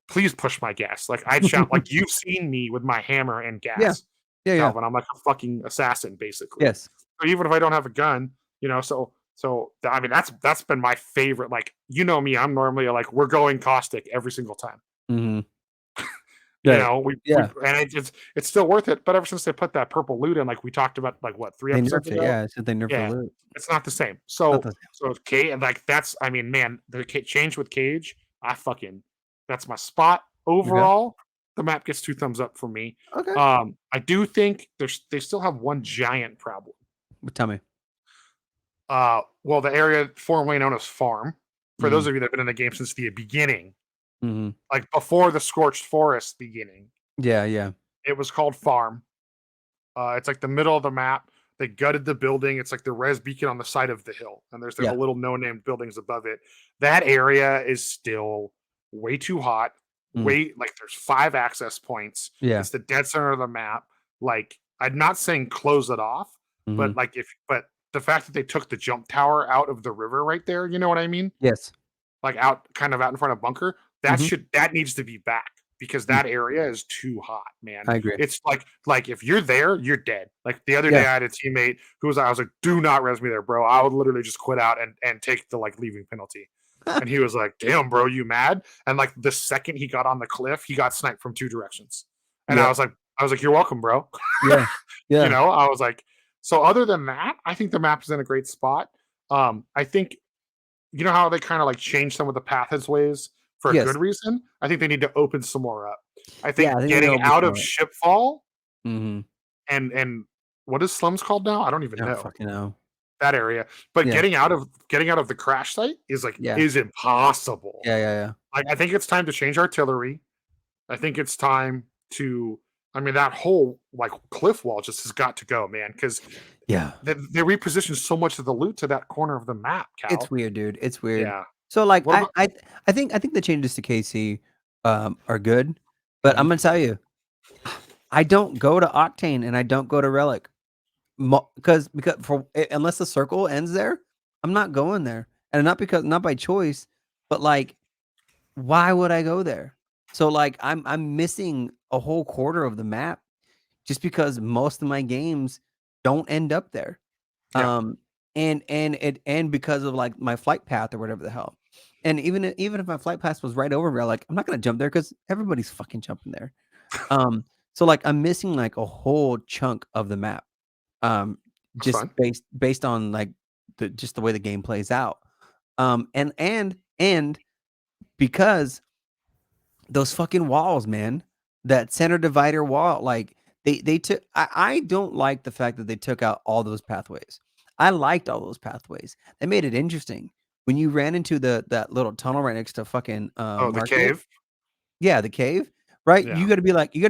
please push my gas. Like I'd shout, like you've seen me with my hammer and Yeah. gas, Yeah, yeah. Calvin. I'm like a fucking assassin, basically. Yes. So even if I don't have a gun, I mean that's been my favorite. Like me, I'm normally like we're going caustic every single time. Mhm. Right. We Yeah. and it's still worth it. But ever since they put that purple loot in, like we talked about, like what, three They episodes nerfed it, ago, yeah, I said they nerfed the yeah, loot. it's not the same. Not So the so K and like that's I mean, man, the change with Cage, I fucking that's my spot Okay. overall. The map gets 2 thumbs up for me. Okay. I do think they still have one giant problem. Tell me. Well, the area formerly known as Farm. For those Mhm. of you that have been in the game since the beginning, Mhm. like before the Scorched Forest beginning, Yeah, yeah. it was called Farm. It's like the middle of the map. They gutted the building. It's like the res beacon on the side of the hill, and there's like a Yeah. little no-named buildings above it. That area is still way too hot. Mm. Way like there's 5 access points. Yeah. It's the dead center of the map. Like I'm not saying close it off, but Mhm. the fact that they took the jump tower out of the river right there, you know what I mean? Yes. Like out kind of out in front of bunker, Mhm. that needs to be back because Mm. that area is too hot, man. I agree. It's like if you're there, you're dead. Like the other Yeah. day I had a teammate who I was like, do not res me there, bro. I would literally just quit out and take the like leaving penalty. And he was like, damn, bro, you mad? And like the second he got on the cliff, he got sniped from 2 directions. And Yep. I was like, you're welcome, bro. Yeah. You Yeah. know, I was like, so other than that, I think the map is in a great spot. I think you know how they kind of like change some of the pathways for a good Yes. reason? I think they need to open some more up. I Yeah, I think think they getting know out of before. Shipfall Mhm. and what is Slums called now? I don't even I don't know fucking know. that area. But Yeah. getting out of the crash site is like Yeah. is impossible. Yeah, yeah, yeah. Like I think it's time to change artillery. I think it's time to. I mean, that whole like cliff wall just has got to go, man, because Yeah. they repositioned so much of the loot to that corner of the map, It's Cal. weird, dude. It's weird. Yeah. So, like, What about? I think the changes to KC, are good, but Mhm. I'm gonna tell you, I don't go to Octane and I don't go to Relic, because unless the circle ends there, I'm not going there, and not by choice, but, like, why would I go there? So, like, I'm missing a whole quarter of the map just because most of my games don't end up there. Yeah. And because of, like, my flight path or whatever the hell. And even if my flight path was right over there, like, I'm not gonna jump there because everybody's fucking jumping there. Um, so, like, I'm missing, like, a whole chunk of the map, um, That's just fine. based on, like, the way the game plays out. And because those fucking walls, man. That center divider wall, like, they took I don't like the fact that they took out all those pathways. I liked all those pathways. They made it interesting. When you ran into that little tunnel right next to fucking, Oh, the market. cave? Yeah, the cave, right? Yeah. You gotta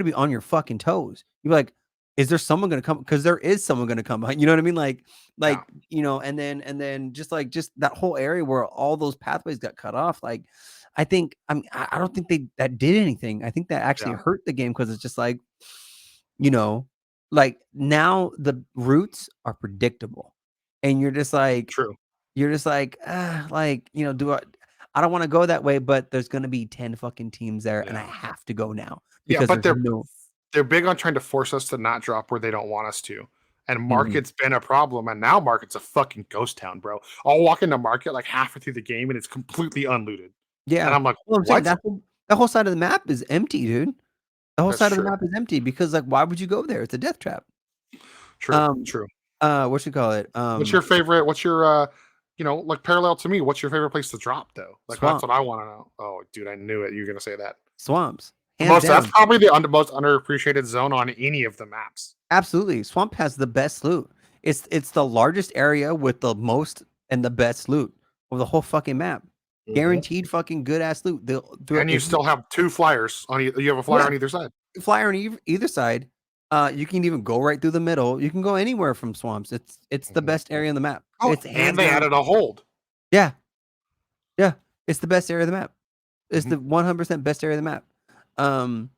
be on your fucking toes. You're like, "Is there someone gonna come?" Because there is someone gonna come behind, you know what I mean? Yeah. And then just that whole area where all those pathways got cut off, like, I don't think that did anything. I think that actually Yeah. hurt the game because it's just like, you know, like, now the routes are predictable, and True. you're just like, "Ah," like, do I don't wanna go that way, but there's gonna be 10 fucking teams there, and I Yeah. have to go now Yeah, because but there's no. they're big on trying to force us to not drop where they don't want us to. And Mhm. Market's been a problem, and now Market's a fucking ghost town, bro. I'll walk into Market like halfway through the game, and it's completely unlooted. And Yeah. I'm like, Well, I'm saying "What?" that whole side of the map is empty, dude. The whole That's side of the true. map is empty because, like, why would you go there? It's a death trap. True. Um, True. what you call it? What's your, like, parallel to me, what's your favorite place to drop, though? Like, that's Swamp what I wanna know. Oh, dude, I knew it. You were gonna say that. swamps, The hands most That's down. probably the most underappreciated zone on any of the maps. Absolutely. Swamp has the best loot. It's the largest area with the most and the best loot of the whole fucking map. Mhm. Guaranteed fucking good ass loot. And you If you still have 2 flyers on you have a flyer Yeah, on either side. flyer on either side. You can even go right through the middle. You can go anywhere from swamps. It's the Mhm. best area in the map. Oh, It's and hands they down. added a hold. Yeah, yeah. It's the best area of the map. It's Mhm. the 100% best area of the map. Um,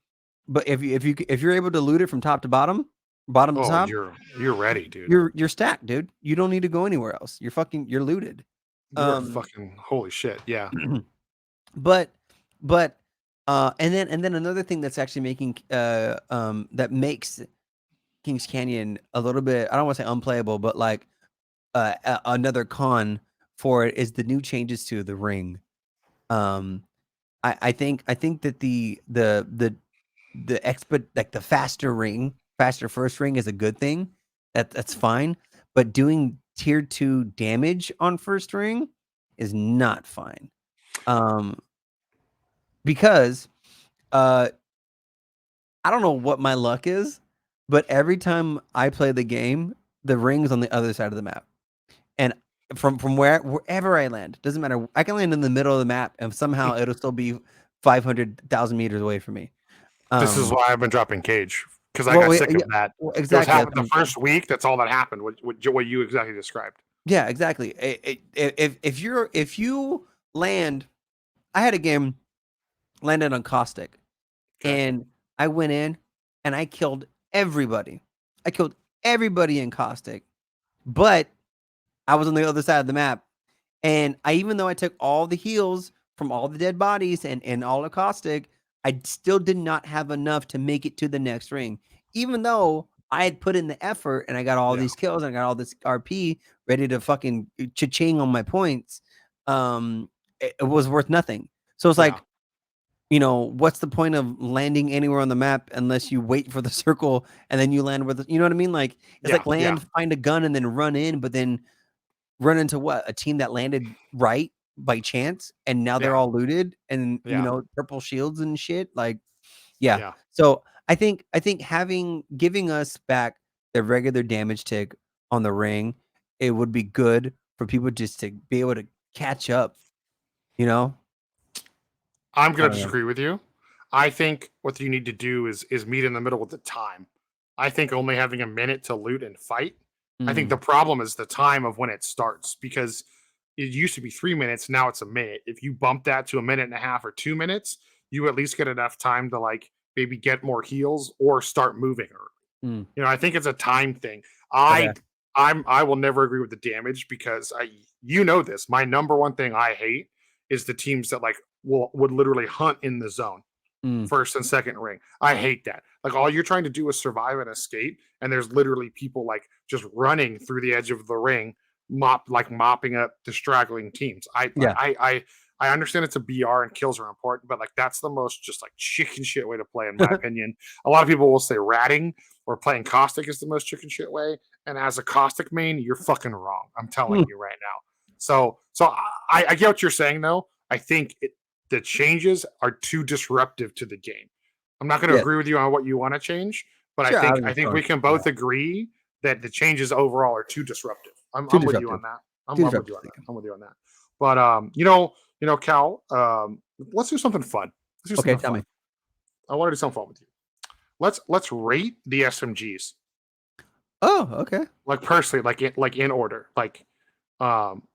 but if you're able to loot it from top to bottom, bottom to Oh, top, you're ready, dude. you're stacked, dude. You don't need to go anywhere else. You're looted. You're Um, fucking holy shit, yeah. but but and then another thing that's actually that makes Kings Canyon a little bit, I don't want to say unplayable, but like, another con for it is the new changes to the ring. Um, I think that the like the faster first ring is a good thing. That's fine, but doing tier 2 damage on first ring is not fine. Um, because uh I don't know what my luck is, but every time I play the game, the ring's on the other side of the map. And from wherever I land. Doesn't matter. I can land in the middle of the map and somehow it'll still be 500,000 meters away from me. This is why I've been dropping Cage, because I Well, got sick of that. well, It was exactly. happened the first week. That's all that happened. What you exactly described. Yeah, exactly. If you land, I had a game landed on Caustic, Okay. and I went in and I killed everybody. I killed everybody in Caustic, but I was on the other side of the map, and even though I took all the heals from all the dead bodies and all the Caustic, I still did not have enough to make it to the next ring, even though I had put in the effort and I got all Yeah. these kills and I got all this RP ready to fucking cha-ching on my points. It was worth nothing. So it's Yeah. like, what's the point of landing anywhere on the map unless you wait for the circle and then you land with you know what I mean? Like it's like Yeah. find a gun and then run in, but then run into what? A team that landed right by chance and now they're Yeah. all looted and Yeah. purple shields and shit. Like, yeah. Yeah. So I think giving us back the regular damage tick on the ring, it would be good for people just to be able to catch up, you know? I'm I gonna don't know. disagree with you. I think what you need to do is meet in the middle with the time. I think only having a minute to loot and fight. I think the Mm, problem is the time of when it starts, because it used to be 3 minutes, now it's a minute. If you bump that to a minute and a half or 2 minutes, you at least get enough time to like maybe get more heals or start moving early. mm, I think it's a time thing. okay. I will never agree with the damage, because this. My number one thing I hate is the teams that like would literally hunt in the zone Mm, first and second ring. I hate that. Like all you're trying to do is survive and escape, and there's literally people like just running through the edge of the ring, mopping up the straggling teams. yeah. I understand it's a BR and kills are important, but like that's the most just like chicken shit way to play, in my opinion. A lot of people will say ratting or playing caustic is the most chicken shit way, and as a caustic main, you're fucking wrong. I'm telling Mm, you right now. So I get what you're saying though. I think the changes are too disruptive to the game. I'm not going to yes. agree with you on what you want to change, but Sure, I was I just think throwing we can shit out. both agree that the changes overall are too disruptive. Too I'm with you disruptive. on that. Too I'm with you disruptive on that. thinking. I'm with you on that. But Cal, let's do something fun. Let's do Okay, something tell fun. me. I want to do something fun with you. Let's rate the SMGs, Oh, okay. like personally, like in order. Like um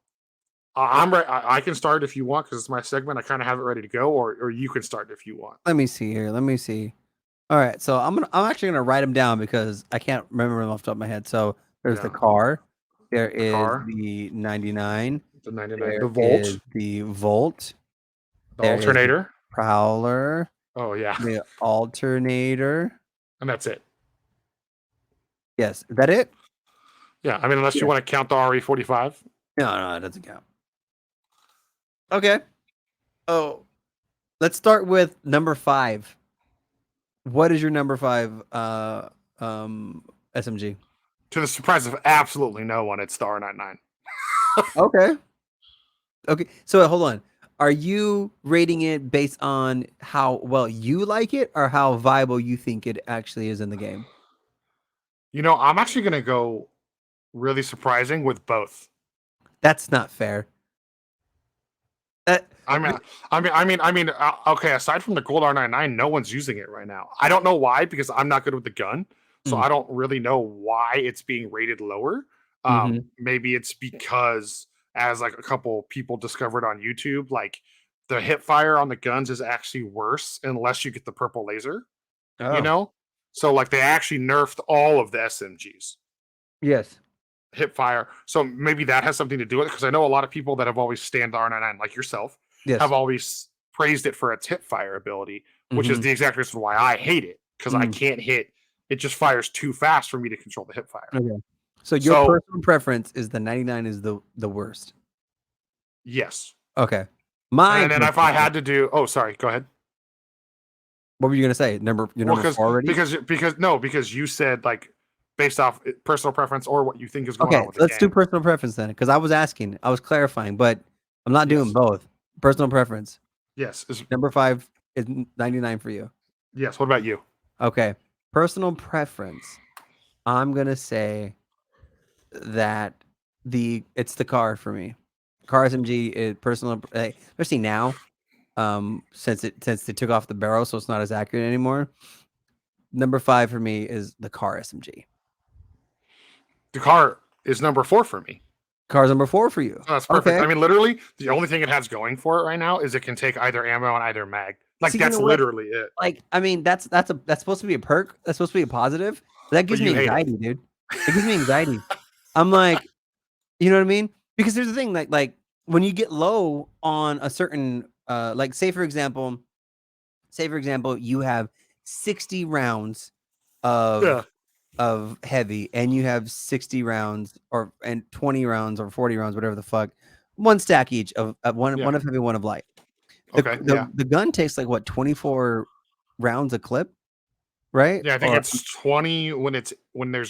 I can start if you want, because it's my segment. I kind of have it ready to go, or you can start if you want. Let me see here. Let me see. All right, so I'm actually gonna write them down because I can't remember them off the top of my head. So there's the Yeah, car, there the is car, the 99, the 99, there the is Volt, the Volt, the there is the alternator. Prowler, Oh yeah, the alternator. and that's it. Yes, is that it? Yeah, I mean, unless you Yeah. want to count the RE45. No, no, it doesn't count. Okay. Oh, let's start with number 5. What is your number 5 SMG? To the surprise of absolutely no one, it's the R99. Okay. Okay. So hold on. Are you rating it based on how well you like it or how viable you think it actually is in the game? I'm actually gonna go really surprising with both. That's not fair. That I mean, okay. Aside from the gold R99, no one's using it right now. I don't know why, because I'm not good with the gun, so mm, I don't really know why it's being rated lower. mhm. Maybe it's because, as like a couple people discovered on YouTube, like the hip fire on the guns is actually worse unless you get the purple laser. You Oh, know, so like they actually nerfed all of the SMGs yes. hip fire. So maybe that has something to do with it, because I know a lot of people that have always stand R99, like yourself, have Yes. always praised it for its hip fire ability, which is Mhm. the exact reason why I hate it, because I Mm, can't hit. It just fires too fast for me to control the hip fire. okay. So your So personal preference is the 99 is the worst. yes, Okay. My and then if personal I preference. had to do, oh sorry, go ahead. What were you gonna say? Your Well, number 4 already? because you said like based off personal preference or what you think is going Okay, on with so the let's do game. personal preference then, because I was asking, I was clarifying, but I'm not doing Yes, both. Personal preference. yes, Number 5 is 99 for you. yes. What about you? Okay. Personal preference. I'm gonna say that. it's the car for me. Car SMG is personal, especially now, since they took off the barrel, so it's not as accurate anymore. Number 5 for me is the car SMG. The car is number 4 for me. Car's number 4 for you. So that's perfect. Okay. I mean, literally, the only thing it has going for it right now is it can take either ammo and either mag. Like, See, you that's know what? literally it. Like, I mean, that's supposed to be a perk. That's supposed to be a positive. But that But gives me you hate it. anxiety, dude. It gives me anxiety. I'm like, you know what I mean? Because there's the thing, like when you get low on a certain, like say for example, you have 60 rounds Yeah. of heavy, and you have 60 rounds and 20 rounds or 40 rounds, whatever the fuck, one stack each of one Yeah. of heavy, one of light. Okay. Yeah. The gun takes like what, 24 rounds a clip, right? Yeah, I think Or it's 20 when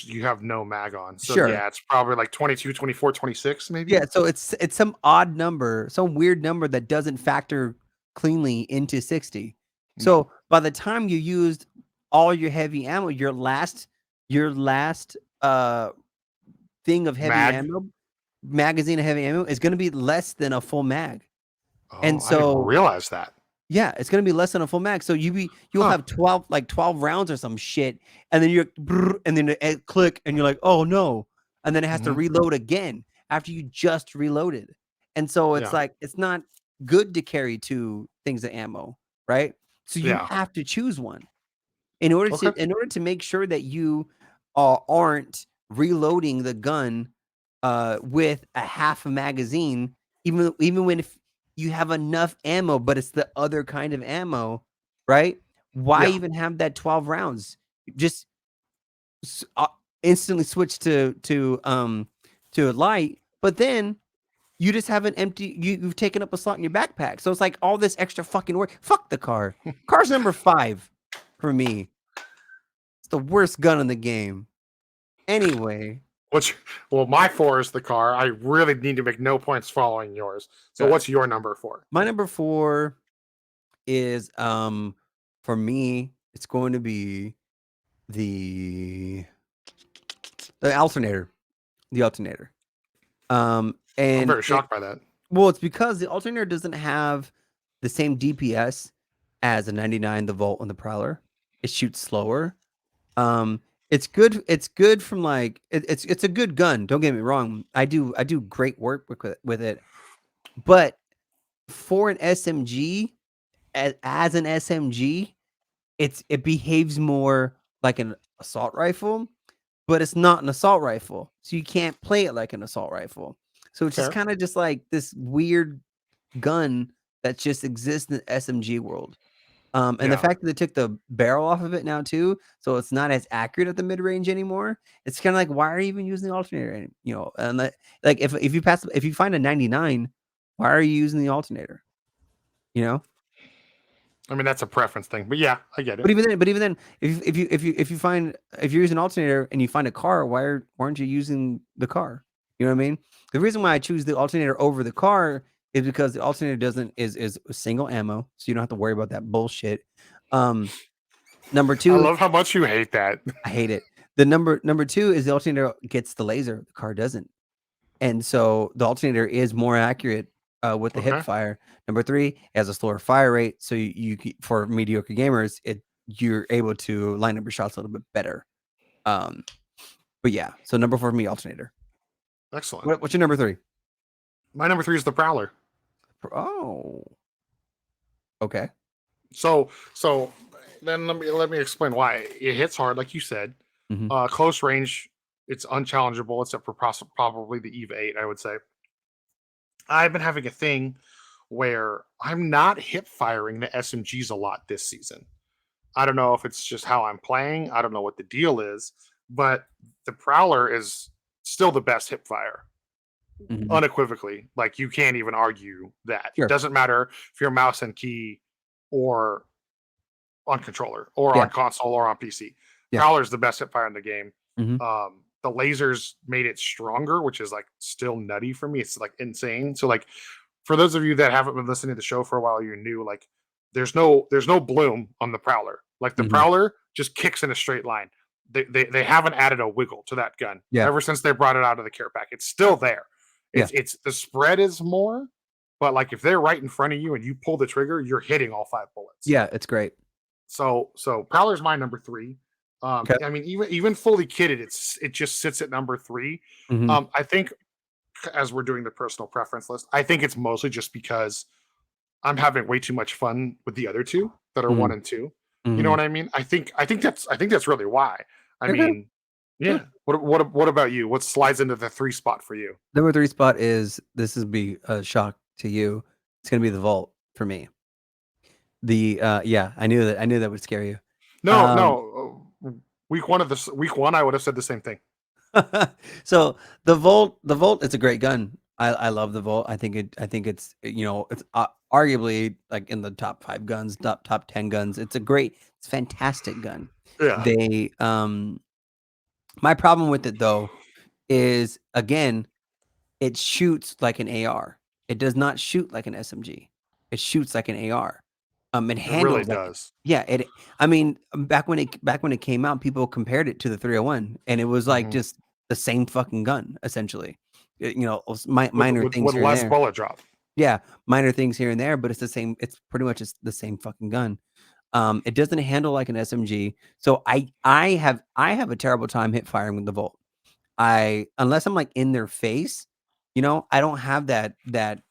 you have no mag on. So sure. yeah, it's probably like 22, 24, 26 maybe. Yeah, so it's some odd number, some weird number that doesn't factor cleanly into 60. No. So by the time you used all your heavy ammo, your last thing of heavy ammo, magazine of heavy ammo is going to be less than a full mag. And Oh, I didn't so realize that. yeah, it's going to be less than a full mag. So you'll have 12 rounds or some shit, and then and then it click and you're like, "Oh no." And then it has to reload again after you just reloaded. And so it's like it's not good to carry 2 things of ammo, right? So you have to choose one in order to make sure that you aren't reloading the gun with a half a magazine, even when if you have enough ammo, but it's the other kind of ammo, right? Why even have that 12 rounds? Just instantly switch to a light, but then you just have an empty. You've taken up a slot in your backpack, so it's like all this extra fucking work. Fuck the car. Car's number 5 for me. It's the worst gun in the game. Anyway. Well, my 4 is the car. I really need to make no points following yours. So what's your number 4? My number 4 is for me, it's going to be the alternator. The alternator. And I'm very shocked by that. Well, it's because the alternator doesn't have the same DPS as a 99, the Volt, and the Prowler. It shoots slower. It's good. It's good from like it's a good gun. Don't get me wrong. I do great work with it, but for an SMG, as an SMG, it behaves more like an assault rifle, but it's not an assault rifle, so you can't play it like an assault rifle. So it's just kind of just like this weird gun that just exists in the SMG world. And the fact that they took the barrel off of it now too, so it's not as accurate at the mid range anymore. It's kind of like, why are you even using the alternator? You know, and like if you find a 99, why are you using the alternator? You know. I mean, that's a preference thing, but yeah, I get it. But even then, if you're using an alternator and you find a car, why aren't you using the car? You know what I mean? The reason why I choose the alternator over the car is because the alternator is single ammo, so you don't have to worry about that bullshit. Number 2, I love how much you hate that. I hate it. The number 2 is the alternator gets the laser, the car doesn't, and so the alternator is more accurate with the hip fire. Number 3, it has a slower fire rate, so you for mediocre gamers, you're able to line up your shots a little bit better. But yeah, so number 4 for me, alternator. Excellent. What's your number 3? My number 3 is the Prowler. Oh, okay. So then let me explain why. It hits hard, like you said. Close range, it's unchallengeable, except for probably the EVA 8, I would say. I've been having a thing where I'm not hip firing the SMGs a lot this season. I don't know if it's just how I'm playing. I don't know what the deal is, but the Prowler is still the best hip fire. Unequivocally. Like, you can't even argue that. It doesn't matter if you're mouse and key or on controller or on console or on PC. Prowler is the best hip fire in the game. The lasers made it stronger, which is like still nutty for me. It's like insane. So like, for those of you that haven't been listening to the show for a while, you're new. Like, there's no bloom on the Prowler. Like, the Prowler just kicks in a straight line. they haven't added a wiggle to that gun Yeah. ever since they brought it out of the care pack. It's still there. Yeah. It's the spread is more, but like if they're right in front of you and you pull the trigger, you're hitting all 5 bullets. Yeah, it's great. So Prowler's my number 3. Okay. I mean, even fully kitted, it just sits at number 3. Mhm. I think as we're doing the personal preference list, I think it's mostly just because I'm having way too much fun with the other 2 that are 1 Mhm. and 2. You know Mhm. what I mean? I think that's really why. I Okay. mean, Sure. yeah. What about you? What slides into the 3 spot for you? Number 3 spot is this is be a shock to you. It's gonna be the vault for me. Yeah, I knew that would scare you. No, Um, no. Week 1, I would have said the same thing. so the Volt is a great gun. I love the Volt. I think it's it's arguably like in the top 5 guns, top 10 guns. It's a fantastic gun. Yeah. They My problem with it though is again it shoots like an AR. It does not shoot like an SMG. It shoots like an AR. It It really handles like it. does. Yeah, I mean, back when it came out, people compared it to the 301 and it was like Mhm. just the same fucking gun essentially. With Minor with things with here and less there. bullet drop. Yeah, minor things here and there, but it's pretty much just the same fucking gun. It doesn't handle like an SMG. So I have a terrible time hip firing with the Volt. Unless I'm like in their face, I don't have that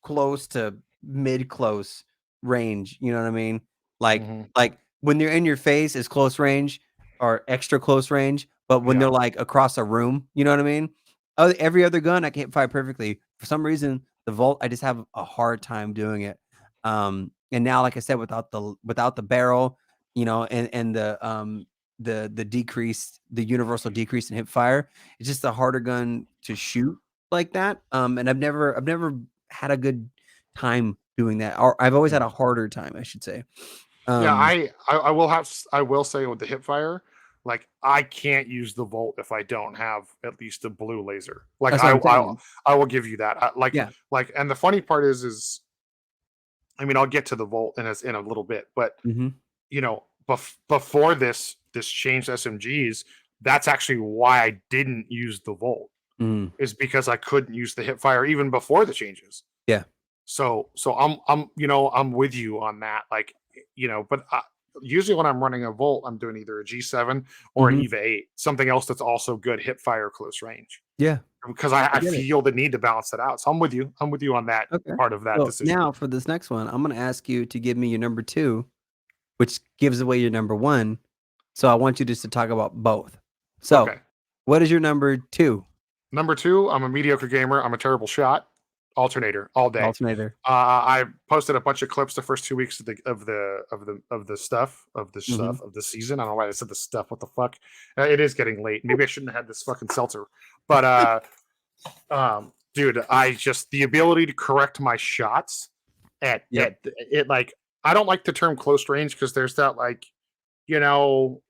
close to mid close range. You know what I mean? Like Mhm. like when they're in your face is close range or extra close range, but when they're Yeah. like across a room, you know what I mean? Every other gun I can't fire perfectly. For some reason, the Volt I just have a hard time doing it. And now, like I said, without the barrel, and the universal decrease in hip fire, it's just a harder gun to shoot like that. And I've never had a good time doing that, or I've always had a Mhm. harder time, I should say. Yeah, Um, I will say with the hip fire, like I can't use the Volt if I don't have at least a blue laser. Like that's what I'm saying. I will give you that. Yeah. And the funny part is I mean I'll get to the Volt in a little bit, but Mhm. before this changed SMGs, that's actually why I didn't use the Volt Mm. is because I couldn't use the hip fire even before the changes. Yeah. So I'm with you on that. Like but usually when I'm running a Volt, I'm doing either a G7 or an Mhm. EVA 8, something else that's also good hip fire close range. Yeah. Because I I get it. feel the need to balance it out. So I'm with you. I'm with you on that Okay. part of that So decision. now for this next one, I'm gonna ask you to give me your number 2, which gives away your number 1. So I want you just to talk about both. So, Okay. what is your number 2? Number 2, I'm a mediocre gamer. I'm a terrible shot. Alternator all day. Alternator. I posted a bunch of clips the first 2 weeks Mhm. of the season. I don't know why I said the stuff. What the fuck? It is getting late. Maybe I shouldn't have had this fucking seltzer. But dude, I just the ability to correct my shots Yep. at it like I don't like the term close range because there's that like you know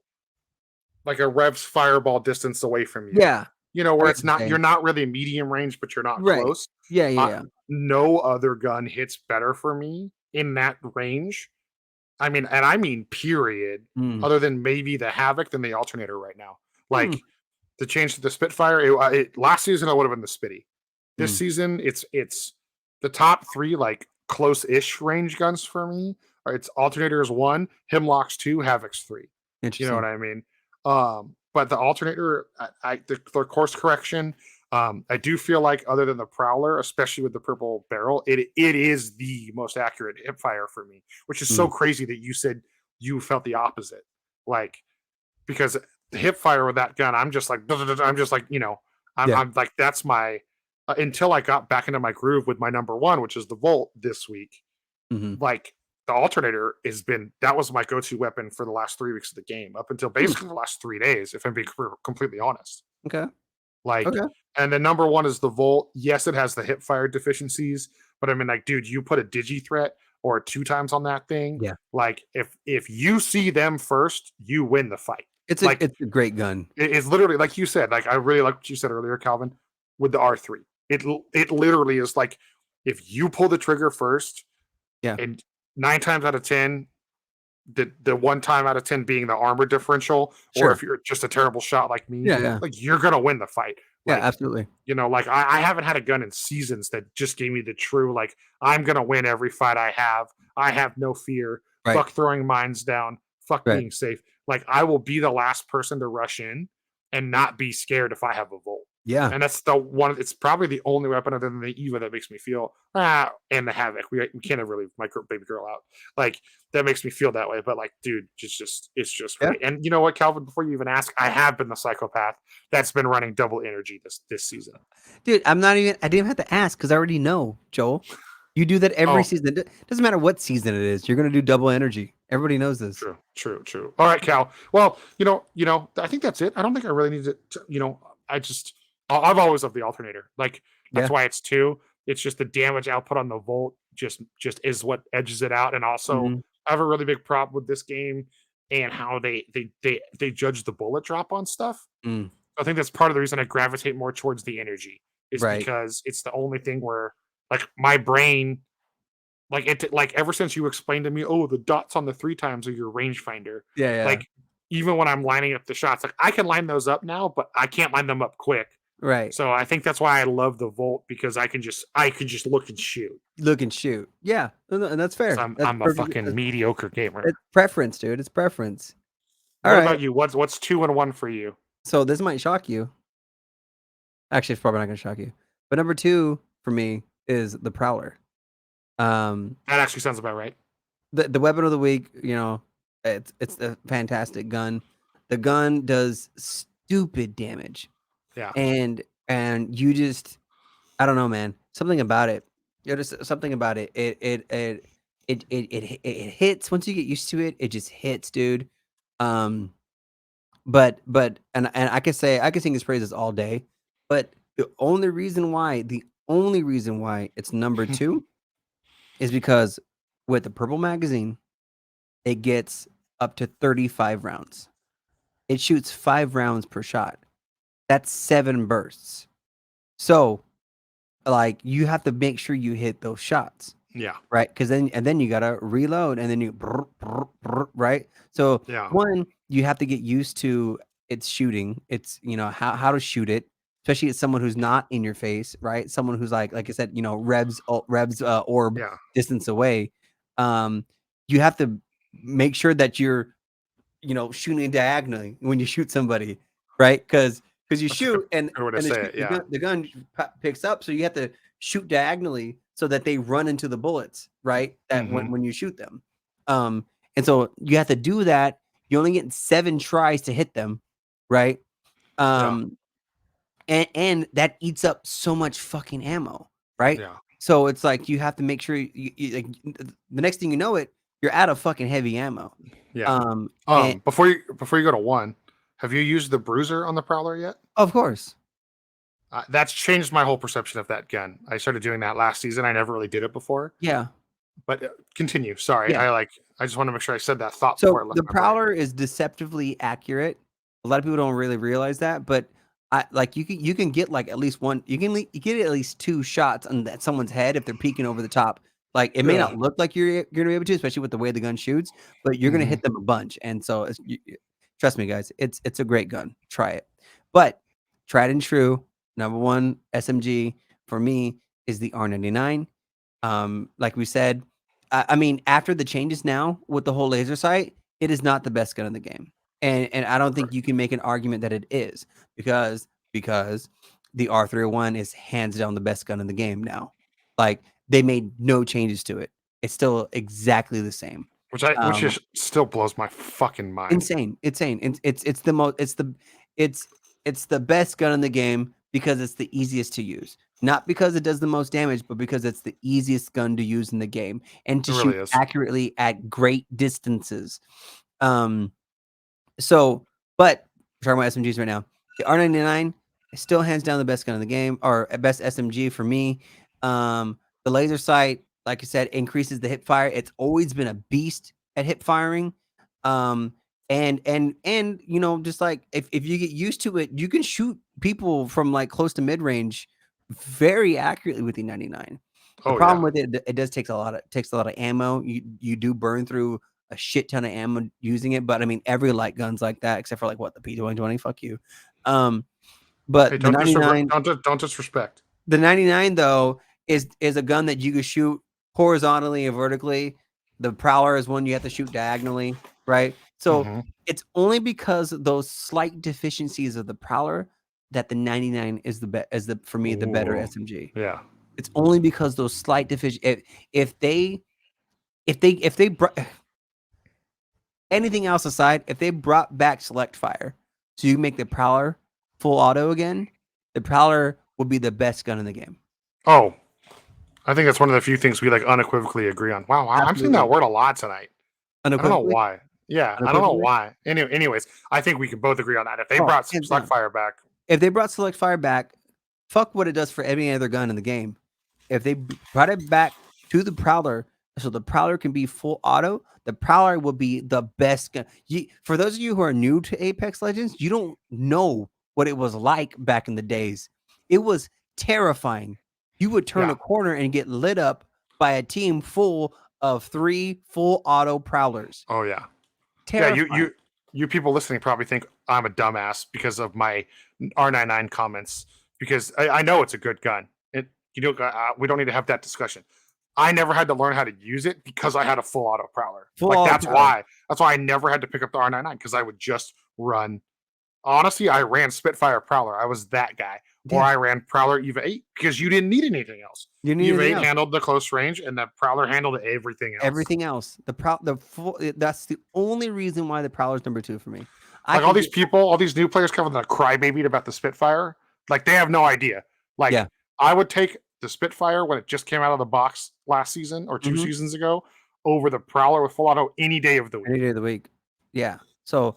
like a rev's fireball distance away from you. Yeah. I Where get it's what you're not you're saying. not really medium range, but you're not Right. close. Yeah, yeah, Uh, yeah. no other gun hits better for me in that range. I mean, period. Mm. Other than maybe the Havoc than the Alternator right now. Hmm. Like the change to the Spitfire. Last season it would have been the Spitty. This Mm. season it's the top 3 like close-ish range guns for me. It's Alternator is 1, Hemlock's 2, Havoc's 3. You know what Interesting. I mean? But the Alternator, the course correction, I do feel like other than the Prowler, especially with the purple barrel, it is the most accurate hip fire for me, which is so Mm. crazy that you said you felt the opposite. Like because the hip fire with that gun, I'm just like I'm just like Yeah. I'm like that's my until I got back into my groove with my number 1, which is the Volt this week. Mhm. Like the Alternator has been that was my go-to weapon for the last 3 weeks of the game up until Hmm. basically the last 3 days, if I'm being completely honest. Okay. Like, Okay. and the number 1 is the Volt. Yes, it has the hip fire deficiencies, but I mean, like, dude, you put a digi threat or 2 times on that thing. Yeah. Like, if you see them first, you win the fight. It's a Like, it's a great gun. it's literally like you said. Like, I really like what you said earlier, Calvin, with the R3. It literally is like if you pull the trigger first, Yeah. and 9 times out of 10, the one time out of 10 being the armor differential, or Sure. if you're just a terrible shot like me, Yeah, yeah. like you're gonna win the fight. Yeah, Like, absolutely. like I haven't had a gun in seasons that just gave me the true like I'm gonna win every fight I have. I have no fear. Right. Fuck throwing mines down. Fuck Right. being safe. Like I will be the last person to rush in and not be scared if I have a volt. Yeah. And that's the one. It's probably the only weapon other than the Eva that makes me feel and the Havoc. We can't ever leave my baby girl out. Like that makes me feel that way. But like, dude, it's just Yeah. great. And you know what, Calvin? Before you even ask, I have been the psychopath that's been running double energy this season. Dude, I didn't even have to ask because I already know, Joel. You do that every Oh, season. Doesn't matter what season it is. You're gonna do double energy. Everybody knows this. true. All right, Cal. Well, I think that's it. I don't think I really need I just I've always loved the alternator. Like that's Yeah. why it's two. It's just the damage output on the volt just is what edges it out. And also, Mhm. I have a really big problem with this game and how they judge the bullet drop on stuff. Mm. I think that's part of the reason I gravitate more towards the energy is Right. because it's the only thing where like my brain like ever since you explained to me, oh, the dots on the 3 times are your rangefinder. Yeah, yeah. Like even when I'm lining up the shots, like I can line those up now, but I can't line them up quick. Right. So I think that's why I love the Volt because I can just look and shoot. Look and shoot. Yeah, no, and that's So fair. I'm That's I'm a perfect. fucking mediocre gamer. It's preference, dude. It's preference. All What right. about you? What's 2 and 1 for you? So this might shock you. Actually, it's probably not gonna shock you. But number 2 for me is the Prowler. Um, That actually sounds about right. the weapon of the week, it's a fantastic gun. The gun does stupid damage, Yeah. and you just I don't know, man. Something about it. Just something about it. It hits once you get used to it. It just hits, dude. Um, but and I can sing his praises all day. But the only reason why it's number 2 is because with the purple magazine, it gets up to 35 rounds. It shoots 5 rounds per shot. That's 7 bursts. So, like, you have to make sure you hit those shots, Yeah. right? Because then you gotta reload, and then you right? So, Yeah. one, you have to get used to its shooting. It's how to shoot it, especially as someone who's not in your face, right? Someone who's like I said, revs orb Yeah. distance away. Um, you have to make sure that you're shooting diagonally when you shoot somebody, right? Because you That's a good, shoot and good way to and say it. Yeah. the gun picks up, so you have to shoot diagonally so that they run into the bullets, right? That Hmm. when you shoot them, um, and so you have to do that. You only get 7 tries to hit them, right? Yeah. Um, and that eats up so much fucking ammo, right? Yeah. So it's like you have to make sure like the next thing you know you're out of fucking heavy ammo. Yeah. And Before you go to 1, have you used the Bruiser on the Prowler yet? of course. That's changed my whole perception of that gun. I started doing that last season. I never really did it before. Yeah. But continue. Sorry. Yeah. I just want to make sure I said that thought before So I left the my brain. Prowler is deceptively accurate. A lot of people don't really realize that, but I like you can get like at least one you get at least 2 shots on that someone's head if they're peeking over the top. Like it may Yeah. not look like you're gonna be able to, especially with the way the gun shoots, but you're gonna Hmm. hit them a bunch. And so trust me, guys, it's a great gun. Try it. But tried and true, number 1 SMG for me is the R99. Like we said, I mean, after the changes now with the whole laser sight, it is not the best gun in the game. And I don't think Correct. you can make an argument that it is because the R301 is hands down the best gun in the game now. Like they made no changes to it. It's still exactly the same. Which Um, is still blows my fucking mind. insane. It's the most it's it's the best gun in the game because it's the easiest to use. Not because it does the most damage, but because it's the easiest gun to use in the game and It to really shoot is. accurately at great distances. Um, so, but we're talking about SMGs right now. The R99 is still hands down the best gun in the game, or best SMG for me. The laser sight, like I said, increases the hip fire. It's always been a beast at hip firing. Um, and just like if you get used to it, you can shoot people from like close to mid range very accurately with the 99. The Oh problem yeah. with it, it does takes a lot of ammo. You do burn through a shit ton of ammo using it. But I mean, every light gun's like that, except for like what the P2020. Fuck you. But Hey, the 99, don't disrespect. the 99 though is a gun that you can shoot horizontally and vertically. The Prowler is one you have to shoot diagonally, right? So it's only because of those slight deficiencies of the Prowler that the 99 is for me the better SMG. Yeah. It's only because those slight deficiencies. If they anything else aside, if they brought back select fire, so you make the Prowler full auto again, the Prowler would be the best gun in the game. Oh, I think that's one of the few things we like unequivocally agree on. Wow, I'm saying that word a lot tonight. I don't know why. Yeah, I don't know why. Anyways, I think we can both agree on that. If they brought select fire back, fuck what it does for any other gun in the game. If they brought it back to the Prowler, so the Prowler can be full auto, the Prowler will be the best gun. For those of you who are new to Apex Legends, you don't know what it was like back in the days. It was terrifying. You would turn a corner and get lit up by a team full of 3 full auto Prowlers. Oh yeah. Terrifying. Yeah, you people listening probably think I'm a dumbass because of my R99 comments, because I know it's a good gun. We don't need to have that discussion. I never had to learn how to use it because I had a full auto Prowler. That's why I never had to pick up the R99, because I would just run. Honestly, I ran Spitfire Prowler. I was that guy. Or I ran Prowler EVA 8 because you didn't need anything else. EVA 8 handled the close range, and the Prowler handled everything else. That's the only reason why the Prowler's number 2 for me. Like all these people, all these new players coming to crybaby about the Spitfire, like they have no idea. Like I would take the Spitfire when it just came out of the box last season or 2 seasons ago over the Prowler with full auto any day of the week. Any day of the week. Yeah. So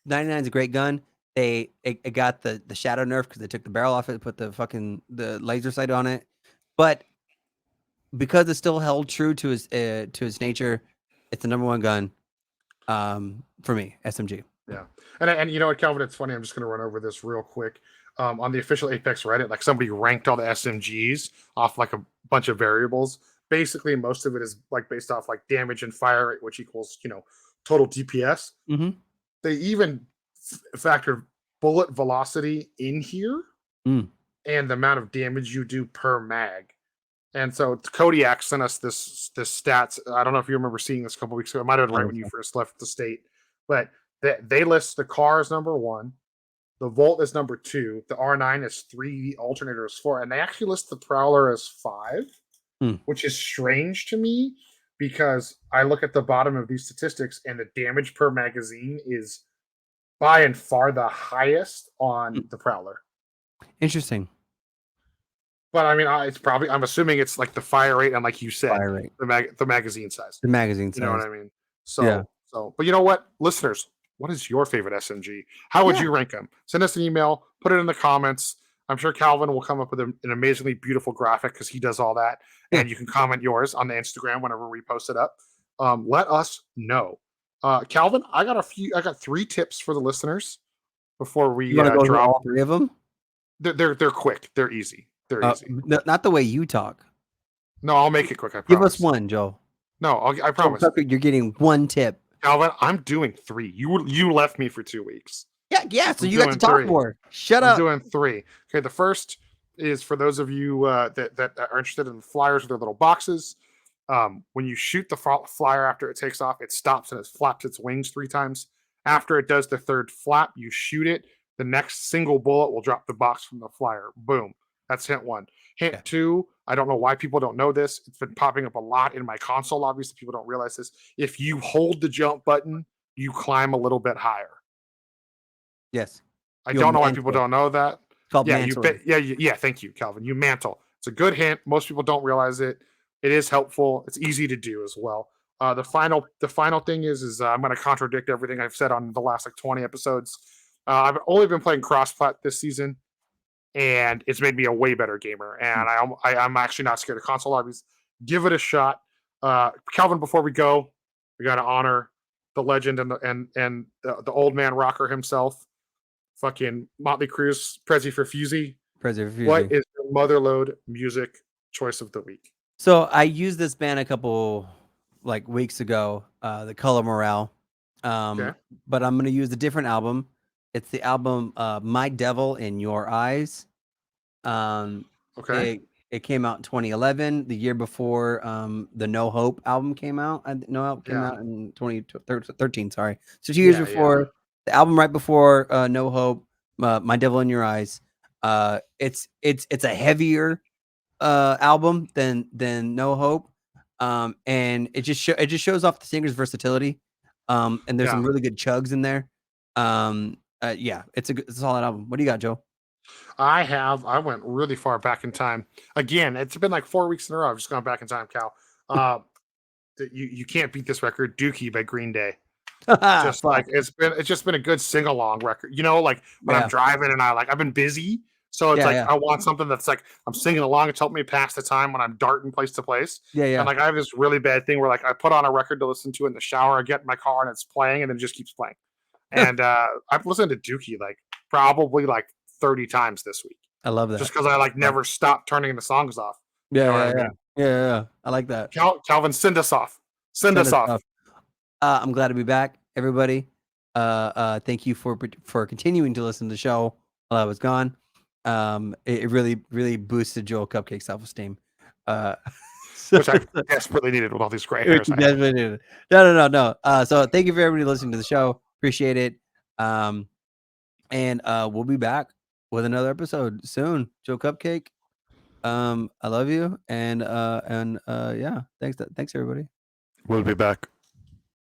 99 is a great gun. It got the shadow nerf because they took the barrel off it, put the laser sight on it. But because it's still held true to its nature, it's the number 1 gun for me, SMG. Yeah. And you know what, Calvin, it's funny, I'm just going to run over this real quick. On the official Apex Reddit, like somebody ranked all the SMGs off like a bunch of variables. Basically, most of it is like based off like damage and fire rate, which equals, total DPS. They even factored bullet velocity in here and the amount of damage you do per mag. And so Kodiak sent us this stats. I don't know if you remember seeing this a couple weeks ago. It might have been right when you first left the state, but they list the car as number 1, the Volt is number 2, the R9 is 3, the Alternator is 4, and they actually list the Prowler as 5, which is strange to me because I look at the bottom of these statistics and the damage per magazine is by and far the highest on the Prowler. Interesting. But I mean, I'm assuming it's like the fire rate and, like you said, the magazine size. The magazine size. You know what I mean? But you know what, listeners, what is your favorite SMG? How would you rank them? Send us an email, put it in the comments. I'm sure Calvin will come up with an amazingly beautiful graphic because he does all that. And you can comment yours on the Instagram whenever we post it up. Let us know. Calvin, I got 3 tips for the listeners before we go drop all 3 of them. They're quick. They're easy. They're easy. Not the way you talk. No, I'll make it quick. I promise. Give us one, Joe. No, I promise. You're getting 1 tip. Calvin, I'm doing 3. You left me for 2 weeks. Yeah. So you got to talk more. Shut up. I'm doing 3. Okay, the first is for those of you that are interested in the flyers with their little boxes. When you shoot the flyer after it takes off, it stops and it flaps its wings 3 times. After it does the 3rd flap, you shoot it. The next single bullet will drop the box from the flyer. Boom. That's hint 1. Hint 2, I don't know why people don't know this. It's been popping up a lot in my console. Obviously, people don't realize this. If you hold the jump button, you climb a little bit higher. Yes. I don't know why people don't know that. It's called mantling. Yeah. Thank you, Calvin. You mantle. It's a good hint. Most people don't realize it. It is helpful. It's easy to do as well. The final thing is I'm going to contradict everything I've said on the last 20 episodes. I've only been playing cross-plat this season, and it's made me a way better gamer. And I'm actually not scared of console lobbies. Give it a shot. Calvin, before we go, we got to honor the legend and the old man rocker himself. Fucking Motley Crue's Prezi for Fusey. What is your Motherload music choice of the week? So I used this band a couple like weeks ago, the Color Morale. Okay. But I'm gonna use a different album. It's the album My Devil in Your Eyes. Okay. It came out in 2011, the year before the No Hope album came out. No Hope came Yeah. out in 2013. Sorry, so 2 years Yeah. before the album, right before No Hope, My Devil in Your Eyes. It's a heavier album than No Hope, and it just shows off the singer's versatility. And there's Yeah. some really good chugs in there. Yeah, it's a solid album. What do you got, Joe? I went really far back in time. Again, it's been like 4 weeks in a row. I've just gone back in time, Cal. You can't beat this record, Dookie by Green Day. Just like Fuck. it's just been a good sing along record. Like when I'm Yeah. driving and I've been busy, so it's Yeah, like yeah. I want something that's like I'm singing along. It's helped me pass the time when I'm darting place to place. Yeah, yeah. And like I have this really bad thing where like I put on a record to listen to in the shower. I get in my car and it's playing, and then it just keeps playing. And I've listened to Dookie like probably like 30 times this week, I love just that. because I like never stop turning the songs off. You Yeah, know what I yeah, yeah. mean? Yeah, yeah, yeah. I like that. Calvin, send us off. Send Send us us off. off. I'm glad to be back, everybody. Thank you for continuing to listen to the show while I was gone. It really boosted Joel Cupcake's self-esteem. Which I desperately needed with all these gray hairs. No. So thank you for everybody listening to the show. Appreciate it. And we'll be back with another episode soon. Joe Cupcake. I love you. And yeah, thanks everybody. We'll be back.